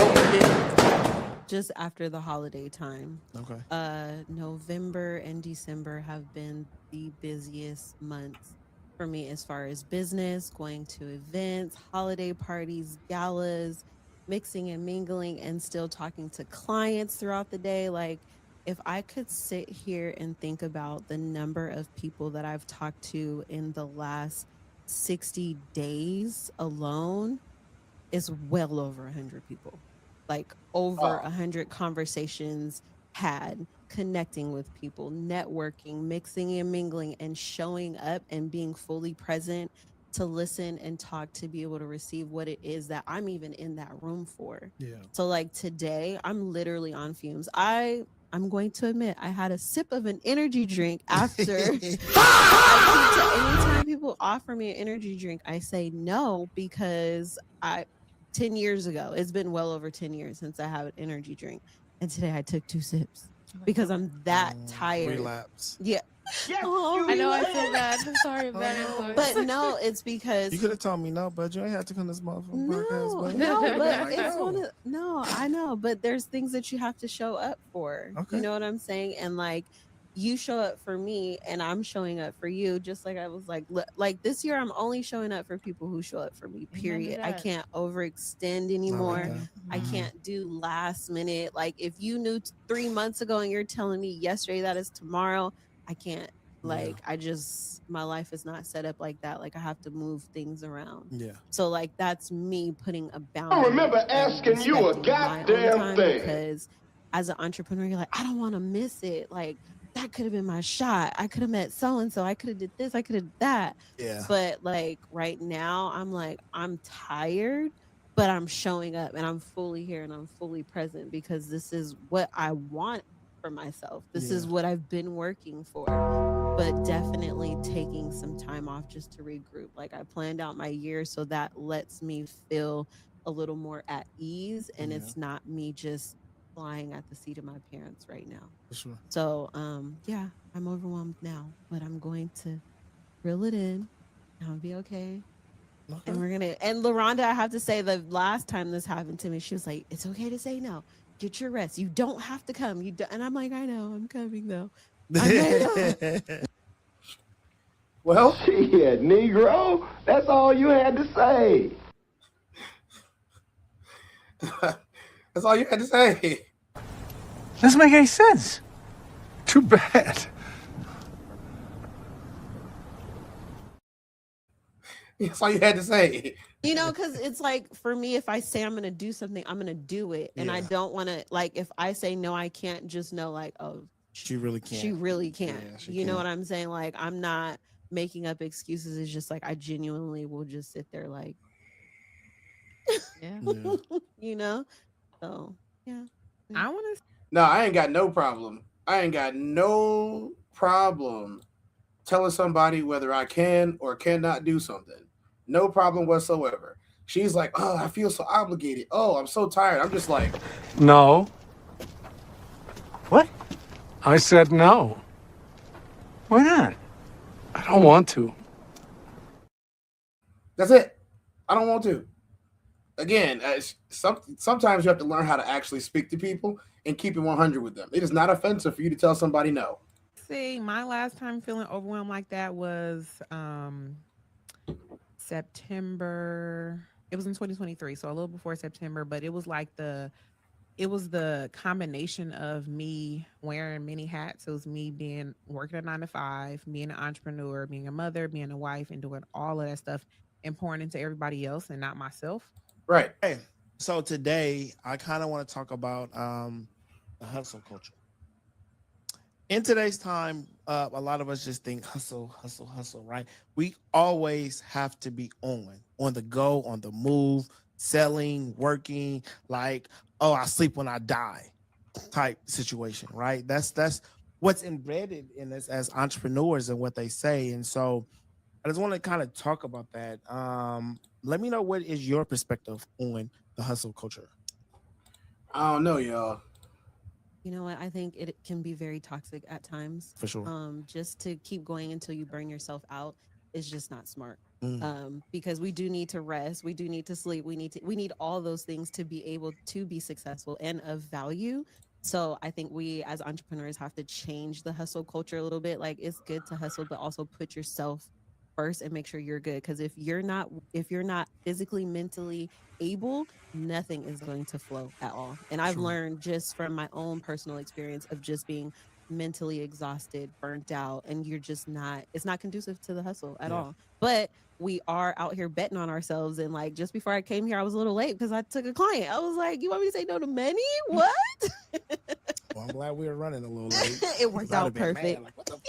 [SPEAKER 15] just after the holiday time.
[SPEAKER 18] Okay.
[SPEAKER 15] November and December have been the busiest months for me as far as business, going to events, holiday parties, galas, mixing and mingling, and still talking to clients throughout the day. Like, if I could sit here and think about the number of people that I've talked to in the last 60 days alone, is well over 100 people. Like over 100 conversations had, connecting with people, networking, mixing and mingling, and showing up and being fully present to listen and talk, to be able to receive what it is that I'm even in that room for.
[SPEAKER 18] Yeah.
[SPEAKER 15] So like today, I'm literally on fumes. I'm going to admit I had a sip of an energy drink after. Anytime people offer me an energy drink, I say no, because 10 years ago, it's been well over 10 years since I have an energy drink. And today I took 2 sips because I'm that tired.
[SPEAKER 18] Relapse.
[SPEAKER 15] Yeah.
[SPEAKER 17] Yes, I know, I feel bad. I'm sorry, bad influence.
[SPEAKER 15] But no, it's because
[SPEAKER 18] You could have told me no, but you ain't had to come to this motherfucking podcast. But
[SPEAKER 15] no, but
[SPEAKER 18] Like,
[SPEAKER 15] it's
[SPEAKER 18] no.
[SPEAKER 15] one of, no, I know, but there's things that you have to show up for.
[SPEAKER 18] Okay.
[SPEAKER 15] You know what I'm saying? And like, you show up for me and I'm showing up for you. Just like I was like this year, I'm only showing up for people who show up for me, period. I
[SPEAKER 17] that.
[SPEAKER 15] can't overextend anymore.
[SPEAKER 18] that.
[SPEAKER 15] I can't do last minute. Like, if you knew 3 months ago and you're telling me yesterday that is tomorrow, I can't. Like, my life is not set up like that. Like, I have to move things around.
[SPEAKER 18] Yeah.
[SPEAKER 15] So like, that's me putting a boundary.
[SPEAKER 19] I remember asking you a
[SPEAKER 15] respecting my own
[SPEAKER 19] goddamn
[SPEAKER 15] time,
[SPEAKER 19] thing.
[SPEAKER 15] because as an entrepreneur, you're like, I don't want to miss it. Like, that could have been my shot. I could have met so and so. I could have did this. I could have that.
[SPEAKER 18] Yeah.
[SPEAKER 15] But like right now, I'm like, I'm tired, but I'm showing up and I'm fully here and I'm fully present, because this is what I want for myself. This is what I've been working for. But definitely taking some time off just to regroup. Like, I planned out my year so that lets me feel a little more at ease, and it's not me just flying at the seat of my parents right now.
[SPEAKER 18] For sure.
[SPEAKER 15] So yeah, I'm overwhelmed now, but I'm going to reel it in. I'll be okay. And we're gonna, and LaRonda, I have to say, the last time this happened to me, she was like, it's okay to say no. Get your rest. You don't have to come. You don't. And I'm like, I know, I'm coming though.
[SPEAKER 2] Well,
[SPEAKER 19] shit, Negro, that's all you had to say.
[SPEAKER 2] That's all you had to say.
[SPEAKER 19] Doesn't make any sense.
[SPEAKER 7] Too bad.
[SPEAKER 2] That's all you had to say.
[SPEAKER 15] You know, because it's like, for me, if I say I'm going to do something, I'm going to do it. And I don't want to, like, if I say no, I can't just know, like, oh,
[SPEAKER 18] she really can't.
[SPEAKER 15] She really can't.
[SPEAKER 18] Yeah, she
[SPEAKER 15] you know
[SPEAKER 18] can't.
[SPEAKER 15] what I'm saying? Like, I'm not making up excuses. It's just like, I genuinely will just sit there like, you know? So, yeah.
[SPEAKER 16] I want to.
[SPEAKER 2] No, I ain't got no problem. I ain't got no problem telling somebody whether I can or cannot do something. No problem whatsoever. She's like, oh, I feel so obligated. Oh, I'm so tired. I'm just like,
[SPEAKER 7] No.
[SPEAKER 19] What?
[SPEAKER 7] I said no.
[SPEAKER 19] Why not?
[SPEAKER 7] I don't want to.
[SPEAKER 2] that's it. I don't want to. Again, sometimes you have to learn how to actually speak to people and keep it 100 with them. It is not offensive for you to tell somebody no.
[SPEAKER 16] See, my last time feeling overwhelmed like that was September. It was in 2023, so a little before September, but it was like the combination of me wearing many hats. It was me working a 9-to-5, being an entrepreneur, being a mother, being a wife, and doing all of that stuff and pouring into everybody else and not myself.
[SPEAKER 2] Right.
[SPEAKER 18] Hey, so today I kind of want to talk about the hustle culture. In today's time, a lot of us just think hustle, right? We always have to be on the go, on the move, selling, working, like, oh, I sleep when I die type situation, right? That's what's embedded in us as entrepreneurs and what they say. And so I just want to kind of talk about that. Let me know, what is your perspective on the hustle culture?
[SPEAKER 2] I don't know, y'all.
[SPEAKER 15] You know what? I think it can be very toxic at times.
[SPEAKER 18] For sure.
[SPEAKER 15] Just to keep going until you burn yourself out is just not smart. Because we do need to rest, we do need to sleep, we need all those things to be able to be successful and of value. So I think we as entrepreneurs have to change the hustle culture a little bit. Like, it's good to hustle, but also put yourself first and make sure you're good. Because if you're not physically, mentally able, nothing is going to flow at all. And I've learned just from my own personal experience of just being mentally exhausted, burnt out, and it's not conducive to the hustle at all. But we are out here betting on ourselves. And like, just before I came here, I was a little late because I took a client. I was like, you want me to say no to money? What?
[SPEAKER 18] Well, I'm glad we were running a little late.
[SPEAKER 15] It worked out perfect.
[SPEAKER 18] Like, what the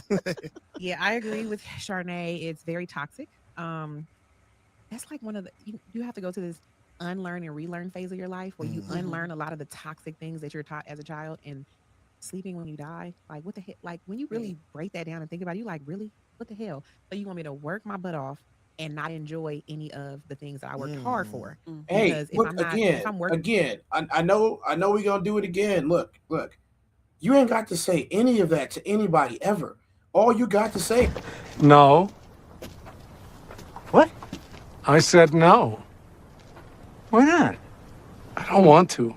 [SPEAKER 18] fuck?
[SPEAKER 16] Yeah, I agree with Charnay. It's very toxic. That's like one of the, you have to go to this unlearn and relearn phase of your life where you unlearn a lot of the toxic things that you're taught as a child. And sleeping when you die, like, what the heck? Like, when you really break that down and think about it, you like, really? What the hell? So you want me to work my butt off and not enjoy any of the things that I worked hard for?
[SPEAKER 2] Hey,
[SPEAKER 16] Because
[SPEAKER 2] look, I know we're gonna do it again. Look, you ain't got to say any of that to anybody ever. All you got to say.
[SPEAKER 7] No.
[SPEAKER 19] What?
[SPEAKER 7] I said no.
[SPEAKER 19] Why not?
[SPEAKER 7] I don't want to.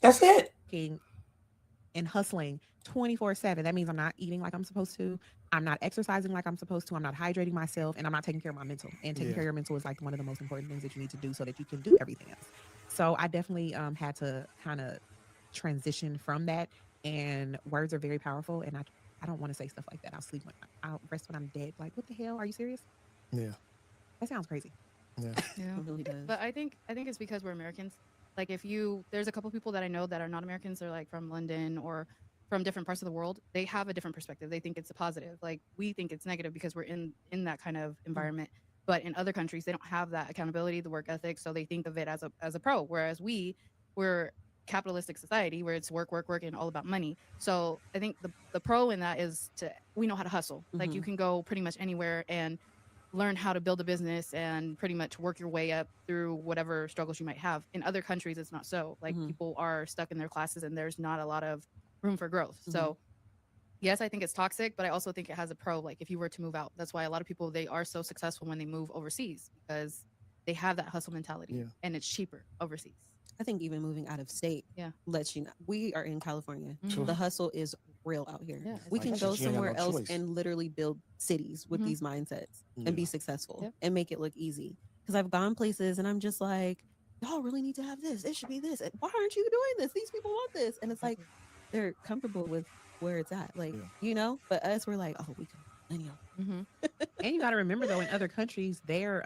[SPEAKER 2] That's it.
[SPEAKER 16] And hustling 24/7. That means I'm not eating like I'm supposed to. I'm not exercising like I'm supposed to. I'm not hydrating myself, and I'm not taking care of my mental. And taking care of your mental is like one of the most important things that you need to do so that you can do everything else. So I definitely had to kind of transition from that. And words are very powerful. And I don't want to say stuff like that. I'll rest when I'm dead. Like, what the hell? Are you serious?
[SPEAKER 18] Yeah.
[SPEAKER 16] That sounds crazy.
[SPEAKER 17] Yeah.
[SPEAKER 15] It really does.
[SPEAKER 17] But I think it's because we're Americans. Like, there's a couple people that I know that are not Americans. They're like from London or from different parts of the world. They have a different perspective. They think it's a positive. Like, we think it's negative because we're in that kind of environment. But in other countries, they don't have that accountability, the work ethic. So they think of it as a pro. Whereas we're capitalistic society where it's work, and all about money. So I think the pro in that is we know how to hustle. Like, you can go pretty much anywhere and learn how to build a business and pretty much work your way up through whatever struggles you might have. In other countries, it's not so. Like, people are stuck in their classes and there's not a lot of room for growth. So yes, I think it's toxic, but I also think it has a pro. Like, if you were to move out, that's why a lot of people, they are so successful when they move overseas, because they have that hustle mentality and it's cheaper overseas.
[SPEAKER 15] I think even moving out of state lets you know. We are in California. The hustle is real out here. We can go somewhere else and literally build cities with these mindsets and be successful and make it look easy. Because I've gone places and I'm just like, y'all really need to have this. It should be this. Why aren't you doing this? These people want this. And it's like, they're comfortable with where it's at. Like, but us, we're like, oh, we can millennial.
[SPEAKER 16] And you got to remember, though, in other countries, their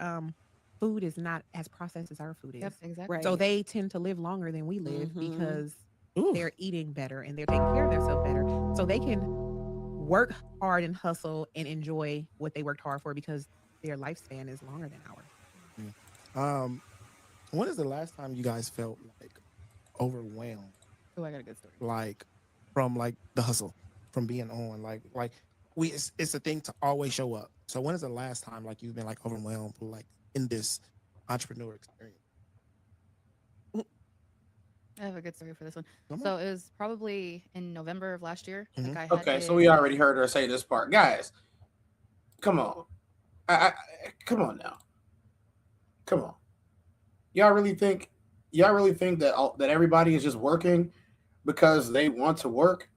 [SPEAKER 16] food is not as processed as our food is.
[SPEAKER 17] Yep, exactly.
[SPEAKER 15] Right.
[SPEAKER 16] So they tend to live longer than we live because they're eating better and they're taking care of themselves better. So they can work hard and hustle and enjoy what they worked hard for because their lifespan is longer than ours.
[SPEAKER 18] When is the last time you guys felt like overwhelmed?
[SPEAKER 17] Oh, I got a good story.
[SPEAKER 18] Like, from like the hustle, from being on, like it's a thing to always show up. So when is the last time like you've been like overwhelmed, like in this entrepreneur experience?
[SPEAKER 17] I have a good story for this one. So it was probably in November of last year. Like,
[SPEAKER 2] Okay, so we already heard her say this part. Guys, come on. Come on now. Come on. Y'all really think that everybody is just working because they want to work?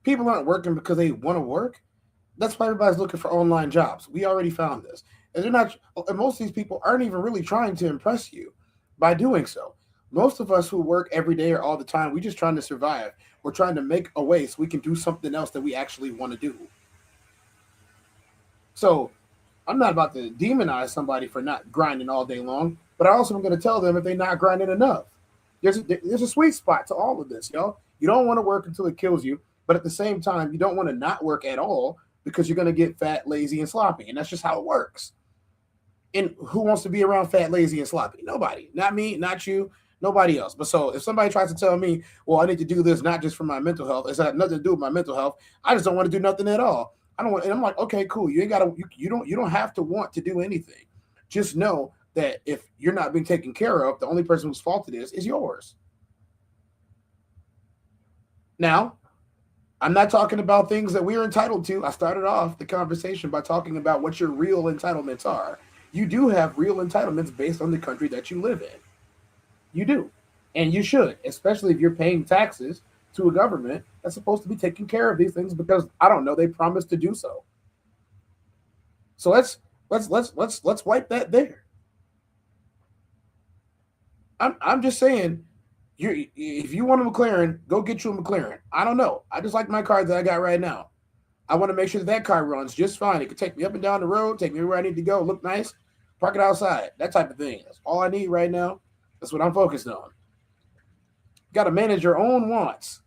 [SPEAKER 2] People aren't working because they want to work. That's why everybody's looking for online jobs. We already found this. And most of these people aren't even really trying to impress you by doing so. Most of us who work every day or all the time, we're just trying to survive. We're trying to make a way so we can do something else that we actually want to do. So I'm not about to demonize somebody for not grinding all day long, but I also am going to tell them if they're not grinding enough. There's a sweet spot to all of this, y'all. You don't want to work until it kills you, but at the same time, you don't want to not work at all because you're going to get fat, lazy, and sloppy, and that's just how it works. And who wants to be around fat, lazy, and sloppy? Nobody. Not me, not you, nobody else. But so if somebody tries to tell me, well, I need to do this not just for my mental health, it's got nothing to do with my mental health, I just don't want to do nothing at all. I don't want, and I'm like, okay, cool. You ain't gotta, you don't have to want to do anything. Just know that if you're not being taken care of, the only person whose fault it is yours. Now, I'm not talking about things that we're entitled to. I started off the conversation by talking about what your real entitlements are. You do have real entitlements based on the country that you live in. You do. And you should, especially if you're paying taxes to a government that's supposed to be taking care of these things because I don't know, they promised to do so. So let's wipe that there. I'm just saying, if you want a McLaren, go get you a McLaren. I don't know. I just like my car that I got right now. I want to make sure that car runs just fine. It can take me up and down the road, take me where I need to go, look nice, park it outside, that type of thing. That's all I need right now. That's what I'm focused on. You got to manage your own wants,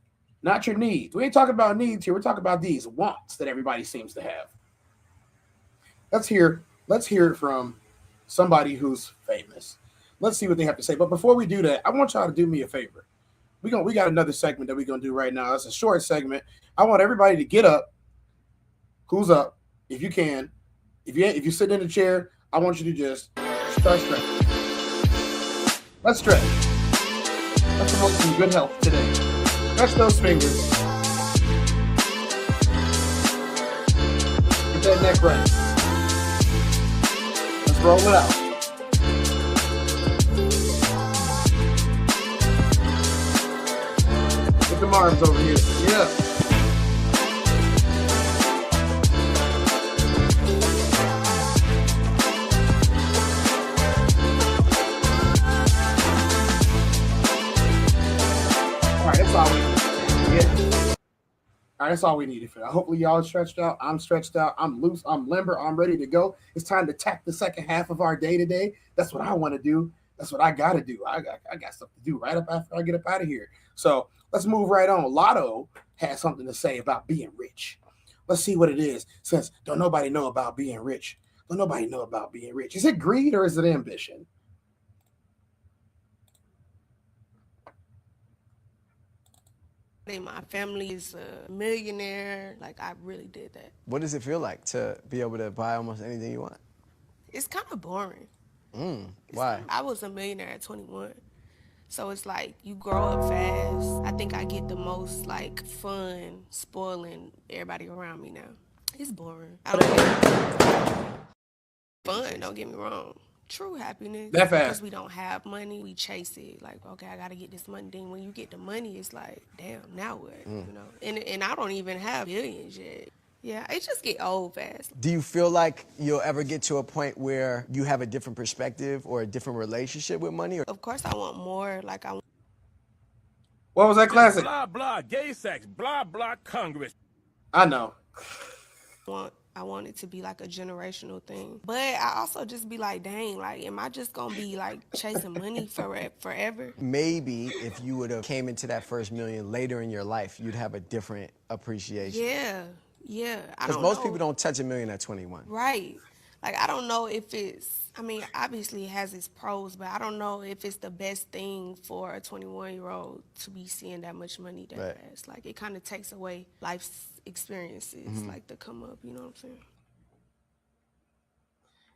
[SPEAKER 2] not your needs. We ain't talking about needs here. We're talking about these wants that everybody seems to have. Let's hear it from somebody who's famous. Let's see what they have to say. But before we do that, I want y'all to do me a favor. We got another segment that we're gonna do right now. It's a short segment. I want everybody to get up. Who's up? If you can. If you sit in a chair, I want you to just start stretching. Let's stretch. Let's promote some good health today. Stretch those fingers. Get that neck right. Let's roll it out. Get them arms over here. Yeah. All right, that's all we need. Yeah. All right, that's all we needed for that. Hopefully y'all are stretched out. I'm stretched out. I'm loose. I'm limber. I'm ready to go. It's time to tack the second half of our day today. That's what I want to do. That's what I got to do. I got stuff to do right up after I get up out of here. So let's move right on. Lotto has something to say about being rich. Let's see what it is, since don't nobody know about being rich. Don't nobody know about being rich. Is it greed or is it ambition?
[SPEAKER 20] My family is a millionaire. Like, I really did that.
[SPEAKER 11] What does it feel like to be able to buy almost anything you want?
[SPEAKER 20] It's kind of boring.
[SPEAKER 11] Why?
[SPEAKER 20] I was a millionaire at 21. So it's like you grow up fast. I think I get the most like fun spoiling everybody around me now. It's boring. I don't get fun, don't get me wrong. True happiness.
[SPEAKER 2] That fast.
[SPEAKER 20] Because we don't have money, we chase it. Like, okay, I gotta get this money. Then when you get the money, it's like, damn, now what? You know? And I don't even have billions yet. Yeah, it just get old fast.
[SPEAKER 11] Do you feel like you'll ever get to a point where you have a different perspective or a different relationship with money?
[SPEAKER 20] Of course, I want more. Like,
[SPEAKER 2] what was that classic?
[SPEAKER 21] Blah, blah, gay sex, blah, blah, Congress.
[SPEAKER 2] I know.
[SPEAKER 20] I want it to be like a generational thing. But I also just be like, dang, like, am I just gonna be like chasing money forever?
[SPEAKER 11] Maybe if you would have came into that first million later in your life, you'd have a different appreciation.
[SPEAKER 20] Yeah, I
[SPEAKER 11] Because
[SPEAKER 20] don't
[SPEAKER 11] most
[SPEAKER 20] know.
[SPEAKER 11] people don't touch $1 million at 21.
[SPEAKER 20] Right. Like, I don't know if it's, I mean, obviously it has its pros, but I don't know if it's the best thing for a 21-year-old to be seeing that much money that fast. Like, it kind of takes away life's experiences, like, to come up, you know what I'm saying?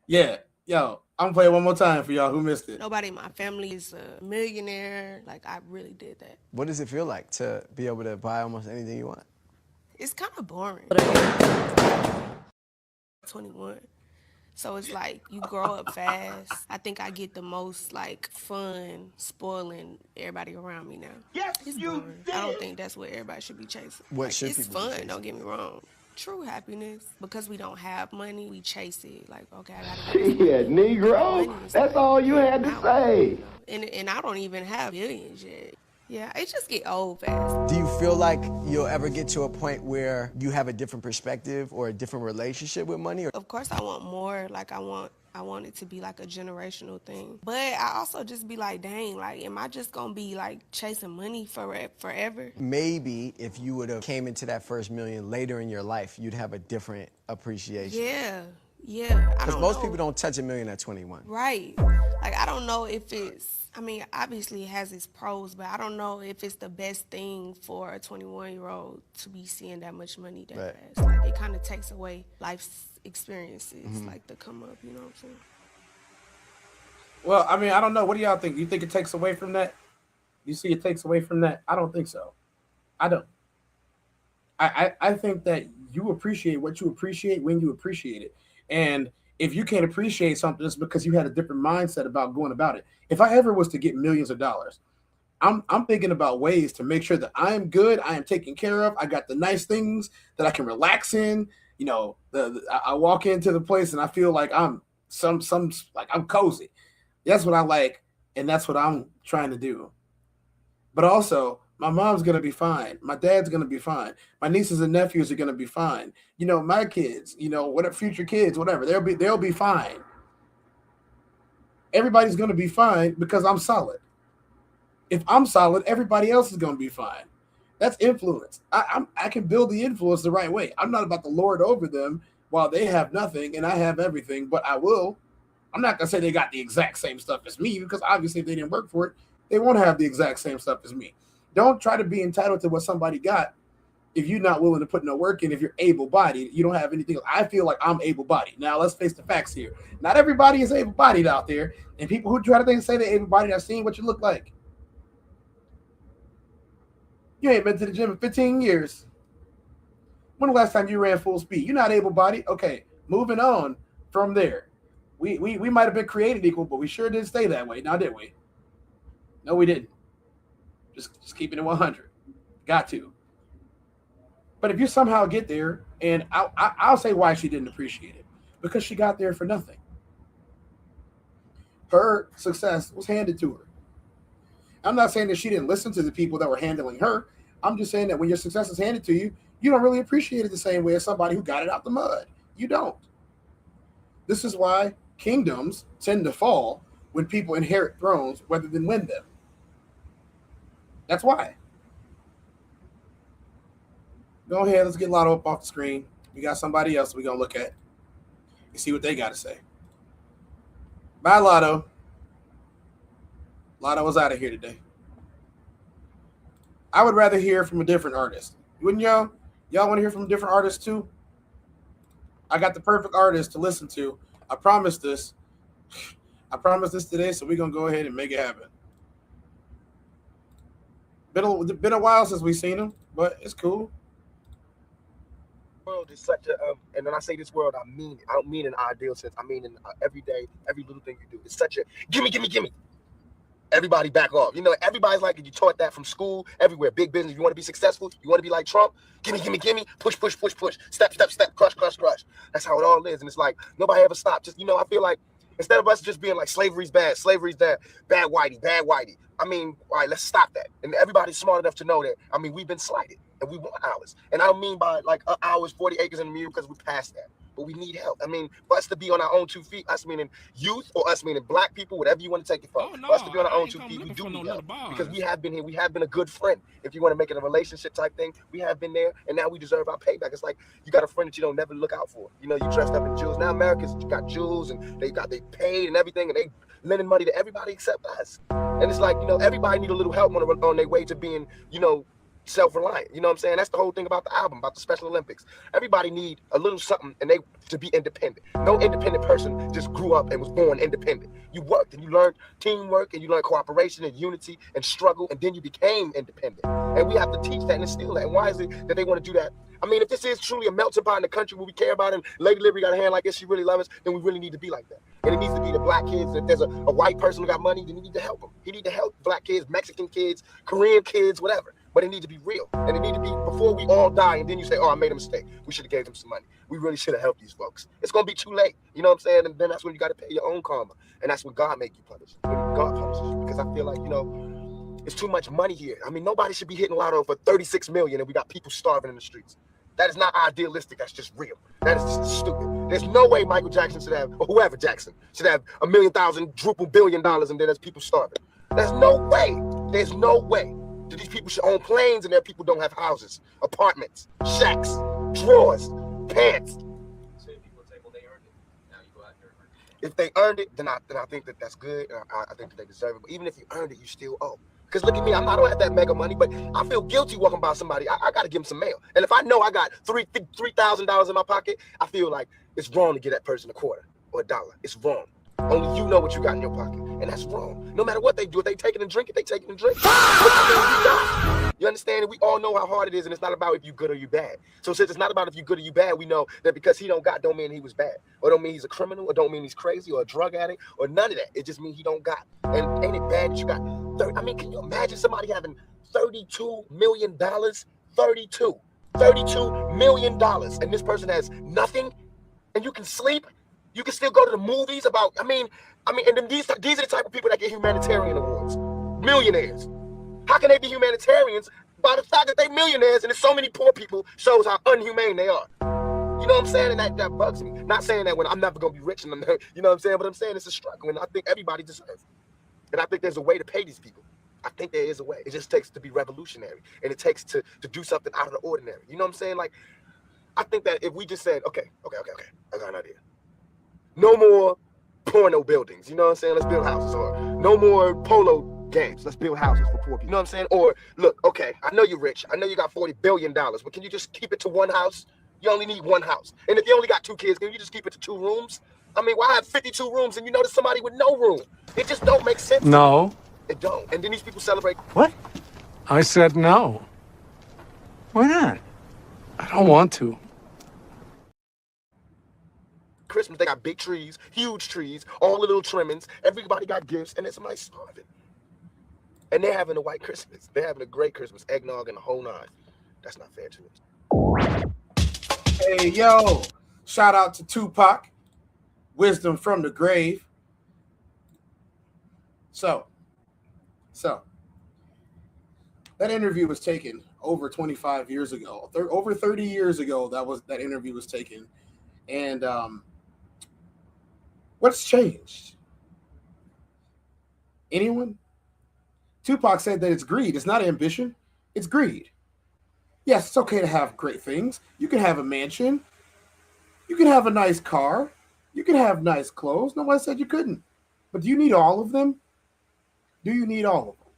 [SPEAKER 2] Yeah. Yo, I'm gonna play it one more time for y'all who missed it.
[SPEAKER 20] Nobody in my family is a millionaire. Like, I really did that.
[SPEAKER 11] What does it feel like to be able to buy almost anything you want?
[SPEAKER 20] It's kind of boring. 21. So it's like you grow up fast. I think I get the most like fun spoiling everybody around me now. Yes, it's boring. I don't think that's what everybody should be chasing.
[SPEAKER 11] What
[SPEAKER 20] like,
[SPEAKER 11] should
[SPEAKER 20] it's
[SPEAKER 11] people be
[SPEAKER 20] fun,
[SPEAKER 11] chasing?
[SPEAKER 20] don't get me wrong. True happiness. Because we don't have money, we chase it. Like, okay, I gotta get this
[SPEAKER 19] Shit, Negro. That's all you had to say.
[SPEAKER 20] and I don't even have billions yet. Yeah, it just get old fast.
[SPEAKER 11] Do you feel like you'll ever get to a point where you have a different perspective or a different relationship with money?
[SPEAKER 20] Of course, I want more. Like, I want it to be like a generational thing. But I also just be like, dang, like, am I just gonna be like chasing money forever?
[SPEAKER 11] Maybe if you would have came into that first million later in your life, you'd have a different appreciation.
[SPEAKER 20] Yeah.
[SPEAKER 11] Because most people don't touch $1 million at 21.
[SPEAKER 20] Right. Like, I don't know if it's, I mean, obviously it has its pros, but I don't know if it's the best thing for a 21-year-old to be seeing that much money that fast. Like, it kind of takes away life's experiences, like, to come up, you know what I'm saying?
[SPEAKER 2] Well, I mean, I don't know. What do y'all think? You think it takes away from that? You see it takes away from that? I don't think so. I don't. I think that you appreciate what you appreciate when you appreciate it. And if you can't appreciate something, it's because you had a different mindset about going about it. If I ever was to get millions of dollars, I'm thinking about ways to make sure that I am good, I am taken care of, I got the nice things that I can relax in. You know, I walk into the place and I feel like I'm like I'm cozy. That's what I like, and that's what I'm trying to do. But also, my mom's gonna be fine. My dad's gonna be fine. My nieces and nephews are gonna be fine. You know, my kids, you know, whatever future kids, whatever, they'll be fine. Everybody's gonna be fine because I'm solid. If I'm solid, everybody else is gonna be fine. That's influence. I can build the influence the right way. I'm not about to lord over them while they have nothing and I have everything, but I will. I'm not gonna say they got the exact same stuff as me, because obviously if they didn't work for it, they won't have the exact same stuff as me. Don't try to be entitled to what somebody got if you're not willing to put no work in. If you're able-bodied, you don't have anything. I feel like I'm able-bodied. Now let's face the facts here. Not everybody is able-bodied out there, and people who try to say they're able-bodied, I've seen what you look like. You ain't been to the gym in 15 years. When the last time you ran full speed? You're not able-bodied. Okay, moving on from there. We might have been created equal, but we sure didn't stay that way. Now, did we? No, we didn't. Just keeping it 100. Got to. But if you somehow get there, and I'll say why she didn't appreciate it. Because she got there for nothing. Her success was handed to her. I'm not saying that she didn't listen to the people that were handling her. I'm just saying that when your success is handed to you, you don't really appreciate it the same way as somebody who got it out the mud. You don't. This is why kingdoms tend to fall when people inherit thrones rather than win them. That's why. Go ahead, let's get Lotto up off the screen. We got somebody else we're going to look at and see what they got to say. Bye, Lotto. Lotto was out of here today. I would rather hear from a different artist. Wouldn't y'all? Y'all want to hear from a different artist too? I got the perfect artist to listen to. I promised this. I promised this today, so we're going to go ahead and make it happen. Been a while since we've seen him, but it's cool.
[SPEAKER 5] World is such a, and when I say this world, I mean it. I don't mean in an ideal sense. I mean in every day, every little thing you do. It's such a gimme. Everybody back off. You know, everybody's like, you taught that from school, everywhere. Big business. You want to be successful? You want to be like Trump? Gimme. Push. Step. Crush. That's how it all is. And it's like, nobody ever stopped. Just, you know, I feel like instead of us just being like, slavery's bad, bad whitey. I mean, all right, let's stop that. And everybody's smart enough to know that, I mean, we've been slighted and we want ours. And I don't mean by like ours, 40 acres in the mule, because we're past that. But we need help. I mean, for us to be on our own 2 feet, us meaning youth or us meaning black people, whatever you want to take it from. For us to be on our own 2 feet, we do need help. Because we have been here. We have been a good friend. If you want to make it a relationship type thing, we have been there. And now we deserve our payback. It's like you got a friend that you don't never look out for. You know, you dressed up in jewels. Now Americans got jewels and they paid and everything. And they lending money to everybody except us. And it's like, you know, everybody need a little help on their way to being, you know, self-reliant. You know what I'm saying? That's the whole thing about the album, about the Special Olympics. Everybody need a little something and they to be independent. No independent person just grew up and was born independent. You worked and you learned teamwork and you learned cooperation and unity and struggle, and then you became independent. And we have to teach that and instill that. And why is it that they want to do that? I mean, if this is truly a melting pot in the country where we care about it and Lady Liberty got a hand like this, she really loves us, then we really need to be like that. And it needs to be the black kids. If there's a white person who got money, then you need to help them. You need to help black kids, Mexican kids, Korean kids, whatever. But it needs to be real. And it needs to be before we all die. And then you say, oh, I made a mistake. We should have gave them some money. We really should have helped these folks. It's going to be too late. You know what I'm saying? And then that's when you got to pay your own karma. And that's when God make you punish. When God punishes you. Because I feel like, you know, it's too much money here. I mean, nobody should be hitting Lotto for 36 million and we got people starving in the streets. That is not idealistic. That's just real. That is just stupid. There's no way Michael Jackson should have, or whoever Jackson, should have $1 million, $1 billion, and then there's people starving. There's no way. There's no way. These people should own planes and their people don't have houses, apartments, shacks, drawers, pants. If they earned it, then I think that's good. I think that they deserve it. But even if you earned it, you still owe. Because look at me, I don't have that mega money, but I feel guilty walking by somebody. I got to give them some mail. And if I know I got $3,000 in my pocket, I feel like it's wrong to give that person $0.25 or $1. It's wrong. Only you know what you got in your pocket. and that's wrong. No matter what they do, if they take it and drink it, they take it and drink it. You understand? And we all know how hard it is, and it's not about if you good or you bad. So since it's not about if you good or you bad, we know that because he don't got, don't mean he was bad, or don't mean he's a criminal, or don't mean he's crazy, or a drug addict, or none of that. It just means he don't got. And ain't it bad that you got 30? I mean, can you imagine somebody having $32 million? $32 million, and this person has nothing, and you can sleep, you can still go to the movies about, I mean, and then these are the type of people that get humanitarian awards, millionaires. How can they be humanitarians? By the fact that they millionaires and there's so many poor people shows how unhumane they are. You know what I'm saying? And that bugs me. Not saying that when I'm never gonna be rich, and you know what I'm saying, but I'm saying it's a struggle, and I think everybody deserves it. And I think there's a way to pay these people. I think there is a way. It just takes to be revolutionary, and it takes to do something out of the ordinary. You know what I'm saying? Like, I think that if we just said, okay, I got an idea. No more porno buildings. You know what I'm saying? Let's build houses. Or no more polo games. Let's build houses for poor people. You know what I'm saying? Or look, okay, I know you're rich. I know you got $40 billion, but can you just keep it to one house? You only need one house. And if you only got 2 kids, can you just keep it to 2 rooms? I mean, why have 52 rooms and you know there's somebody with no room? It just don't make sense.
[SPEAKER 7] No.
[SPEAKER 5] It don't. And then these people celebrate.
[SPEAKER 7] What? I said no. Why not? I don't want to.
[SPEAKER 5] Christmas, they got big trees, huge trees, all the little trimmings. Everybody got gifts, and then somebody's starving. And they're having a white Christmas. They're having a great Christmas, eggnog and the whole 9. That's not fair to us.
[SPEAKER 2] Hey, yo, shout out to Tupac, wisdom from the grave. So that interview was taken over 25 years ago, over 30 years ago. That interview was taken, and what's changed? Anyone? Tupac said that it's greed. It's not ambition. It's greed. Yes, it's okay to have great things. You can have a mansion. You can have a nice car. You can have nice clothes. Nobody said you couldn't. But do you need all of them? Do you need all of them?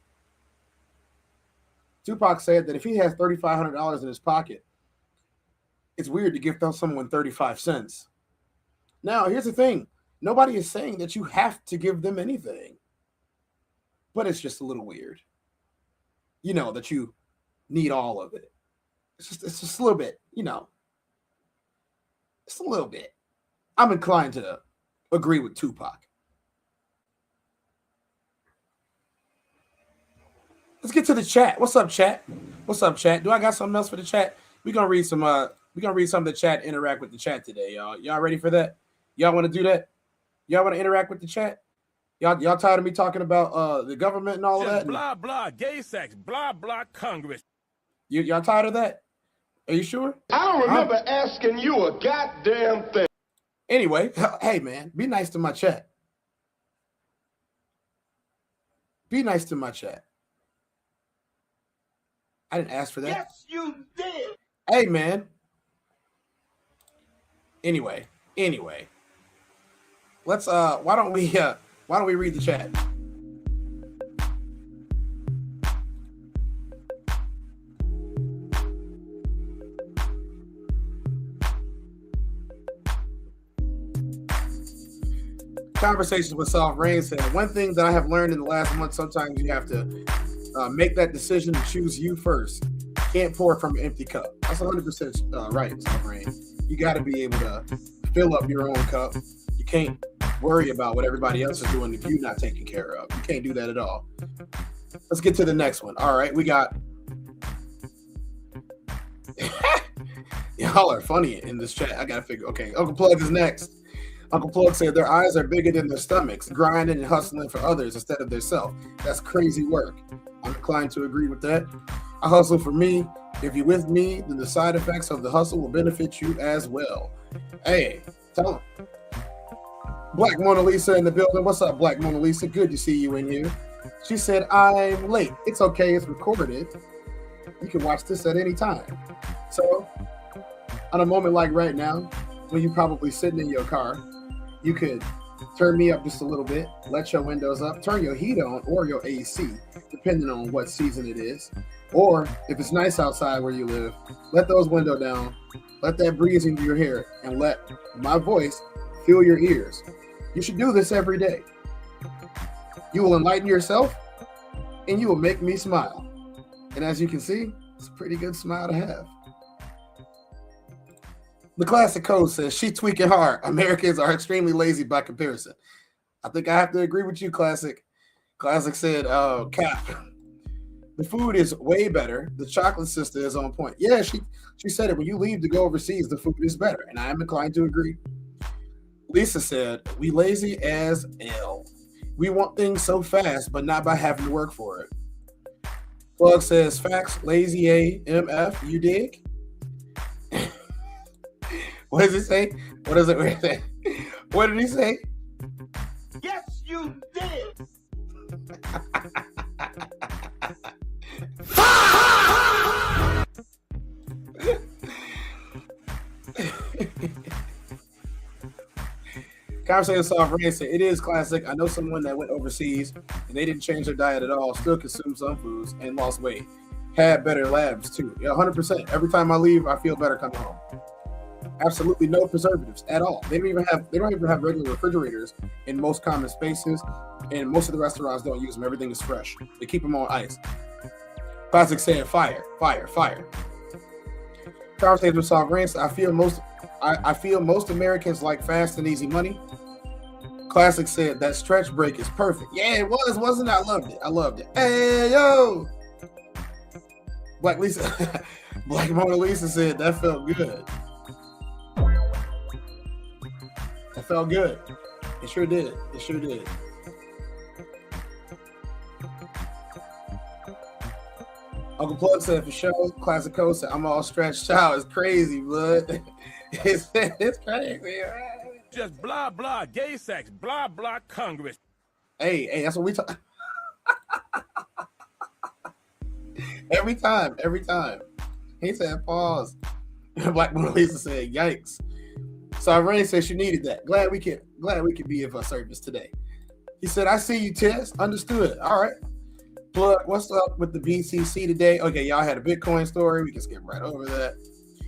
[SPEAKER 2] Tupac said that if he has $3,500 in his pocket, it's weird to give someone 35 cents. Now, here's the thing. Nobody is saying that you have to give them anything. But it's just a little weird. You know, that you need all of it. It's just a little bit, you know. Just a little bit. I'm inclined to agree with Tupac. Let's get to the chat. What's up, chat? What's up, chat? Do I got something else for the chat? We're gonna read some of the chat, interact with the chat today, y'all. Y'all ready for that? Y'all want to do that? Y'all want to interact with the chat? Y'all tired of me talking about the government and all of that?
[SPEAKER 21] Blah blah gay sex, blah blah Congress.
[SPEAKER 2] Y'all tired of that? Are you sure?
[SPEAKER 19] I don't remember asking you a goddamn thing.
[SPEAKER 2] Anyway, hey man, be nice to my chat. Be nice to my chat. I didn't ask for that.
[SPEAKER 19] Yes, you did.
[SPEAKER 2] Hey man. Anyway. Let's why don't we read the chat? Conversations with Soft Rain said, one thing that I have learned in the last month, sometimes you have to make that decision to choose you first. Can't pour from an empty cup. That's 100% right, Soft Rain. You got to be able to fill up your own cup. You can't worry about what everybody else is doing if you're not taken care of. You can't do that at all. Let's get to the next one. All right, we got... Y'all are funny in this chat. I got to figure... Okay, Uncle Plug is next. Uncle Plug said their eyes are bigger than their stomachs, grinding and hustling for others instead of their self. That's crazy work. I'm inclined to agree with that. I hustle for me. If you're with me, then the side effects of the hustle will benefit you as well. Hey, tell them. Black Mona Lisa in the building. What's up, Black Mona Lisa? Good to see you in here. She said, I'm late. It's okay. It's recorded. You can watch this at any time. So, on a moment like right now, when you're probably sitting in your car, you could turn me up just a little bit, let your windows up, turn your heat on or your AC, depending on what season it is. Or if it's nice outside where you live, let those windows down, let that breeze into your hair, and let my voice fill your ears. You should do this every day. You will enlighten yourself, and you will make me smile. And as you can see, it's a pretty good smile to have. The Classic Code says, she tweaking hard. Americans are extremely lazy by comparison. I think I have to agree with you, Classic. Classic said, Cap, the food is way better. The chocolate sister is on point. Yeah, she said it. When you leave to go overseas, the food is better. And I am inclined to agree. Lisa said, we lazy as hell. We want things so fast, but not by having to work for it. Plug says, facts, lazy AMF, you dig? What does it say? What does it say? What did he say?
[SPEAKER 19] Yes, you did.
[SPEAKER 2] Conversation Soft Rain said, it is classic. I know someone that went overseas and they didn't change their diet at all, still consumed some foods and lost weight. Had better labs too. Yeah, 100%. Every time I leave, I feel better coming home. Absolutely no preservatives at all. They don't even have regular refrigerators in most common spaces, and most of the restaurants don't use them. Everything is fresh. They keep them on ice. Classic said, fire, fire, fire. Conversation with Soft Rain said, I feel most Americans like fast and easy money. Classic said that stretch break is perfect. Yeah, it was, wasn't it? I loved it. Hey, yo! Black Mona Lisa said that felt good. That felt good. It sure did. It sure did. Uncle Plug said for sure. Classic Code said, I'm all stretched out. It's crazy, blood. It's crazy.
[SPEAKER 21] Just blah, blah, gay sex, blah, blah, Congress.
[SPEAKER 2] Hey, that's what we talk. Every time. He said, pause. Black Mona Lisa said, yikes. So Irene said she needed that. Glad we could be of service today. He said, I see you, Tess. Understood. All right. Plug, what's up with the BTC today? Okay, y'all had a Bitcoin story. We can skip right over that.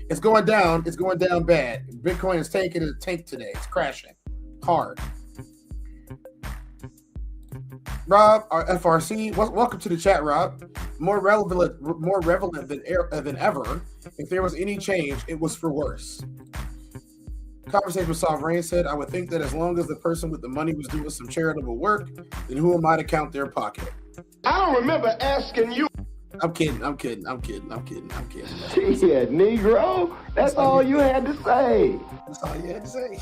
[SPEAKER 2] It's going down. It's going down bad. Bitcoin is taking a tank today. It's crashing hard. Rob, our FRC, welcome to the chat, Rob. More relevant than ever. If there was any change, it was for worse. Conversation with Soft Rain said, I would think that as long as the person with the money was doing some charitable work, then who am I to count their pocket?
[SPEAKER 19] I don't remember asking you.
[SPEAKER 2] I'm kidding.
[SPEAKER 19] Shit, Negro. That's all you had to say.
[SPEAKER 2] That's all you had to say.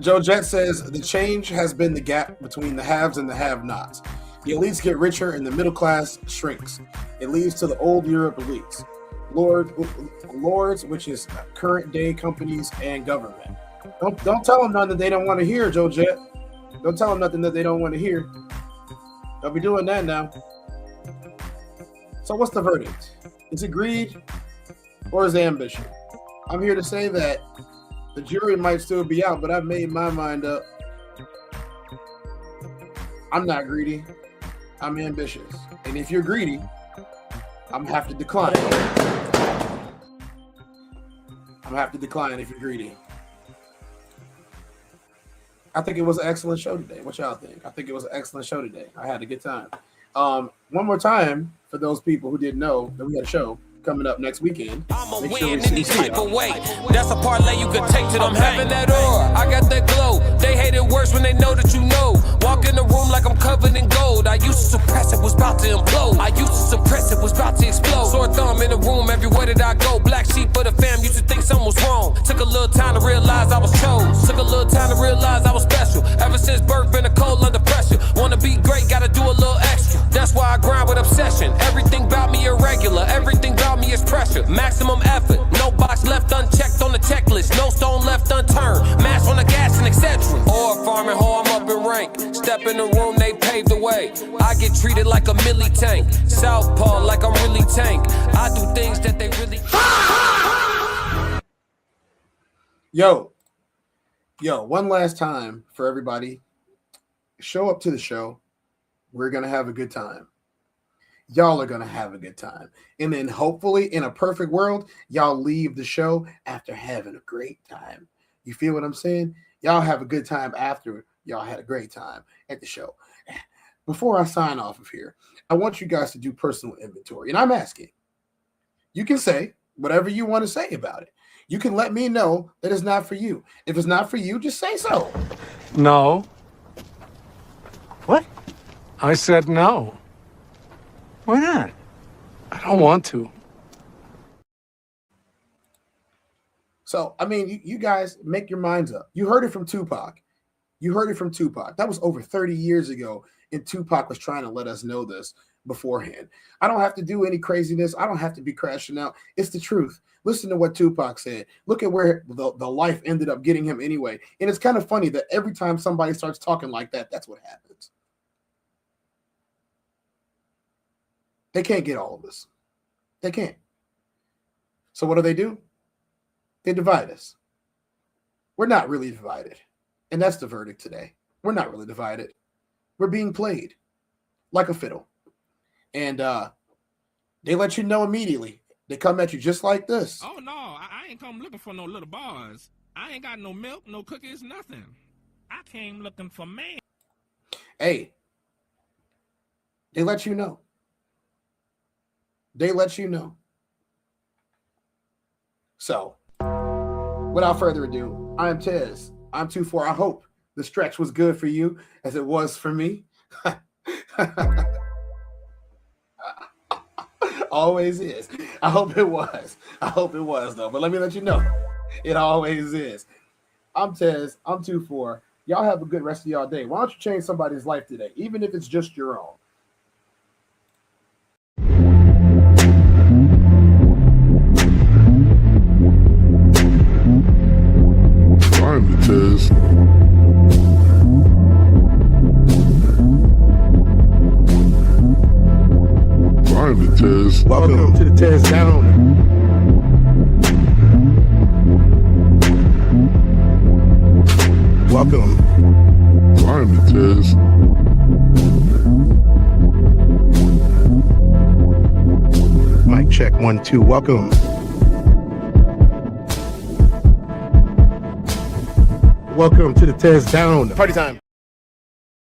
[SPEAKER 2] Joe Jet says, the change has been the gap between the haves and the have-nots. The elites get richer and the middle class shrinks. It leads to the old Europe elites. Lords, which is current day companies and government. Don't tell them nothing that they don't want to hear, Joe Jet. Don't tell them nothing that they don't want to hear. They'll be doing that now. So what's the verdict? Is it greed or is it ambition? I'm here to say that the jury might still be out, but I've made my mind up. I'm not greedy. I'm ambitious. And if you're greedy, I'm gonna have to decline. I'm gonna have to decline if you're greedy. I think it was an excellent show today. What y'all think? I think it was an excellent show today. I had a good time. One more time for those people who didn't know that we had a show coming up next weekend.
[SPEAKER 14] I'ma win any type of way. That's a parlay you could take to them. Having that aura, I got that glow. They hate it worse when they know that you know. Walk in the room like I'm covered in gold. I used to suppress it, was about to implode. I used to suppress it, was about to explode. Sore thumb in the room everywhere that I go. Black sheep for the fam, used to think something was wrong. Took a little time to realize I was chose. Took a little time to realize I was special. Ever since birth, been a cold under pressure. Wanna be great, gotta do a little extra. That's why I grind with obsession. Everything about me irregular. Everything about me is pressure. Maximum effort. No box left unchecked on the checklist. No stone left unturned. Mash on the gas and etc. Or farming hoe, I'm up in rank. Step in the room, they paved the way. I get treated like a milli tank. Southpaw like I'm really tank. I do things that they really.
[SPEAKER 2] Yo, one last time for everybody. Show up to the show. We're going to have a good time. Y'all are going to have a good time. And then hopefully in a perfect world, y'all leave the show after having a great time. You feel what I'm saying? Y'all have a good time after y'all had a great time at the show. Before I sign off of here, I want you guys to do personal inventory. And I'm asking, you can say whatever you want to say about it. You can let me know that it's not for you. If it's not for you, just say so.
[SPEAKER 7] No.
[SPEAKER 19] What?
[SPEAKER 7] I said no.
[SPEAKER 19] Why not?
[SPEAKER 7] I don't want to.
[SPEAKER 2] So, I mean, you guys make your minds up. You heard it from Tupac. You heard it from Tupac. That was over 30 years ago, and Tupac was trying to let us know this beforehand. I don't have to do any craziness. I don't have to be crashing out. It's the truth. Listen to what Tupac said. Look at where the life ended up getting him anyway. And it's kind of funny that every time somebody starts talking like that, that's what happens. They can't get all of us. They can't. So what do? They divide us. We're not really divided. And that's the verdict today. We're not really divided. We're being played like a fiddle. And they let you know immediately. They come at you just like this.
[SPEAKER 21] Oh, no, I ain't come looking for no little bars. I ain't got no milk, no cookies, nothing. I came looking for man.
[SPEAKER 2] Hey, they let you know. They let you know. So, without further ado, I am Tez. I'm 2-4. I hope the stretch was good for you as it was for me. Always is. I hope it was. I hope it was, though. But let me let you know, it always is. I'm Tez. I'm 2-4. Y'all have a good rest of y'all day. Why don't you change somebody's life today, even if it's just your own?
[SPEAKER 3] I'm the Tez. I'm the Tez.
[SPEAKER 2] Welcome to the TezDown. Welcome.
[SPEAKER 3] I'm the Tez.
[SPEAKER 2] Mic check 1 2. Welcome. Welcome to the TezDown. Party time.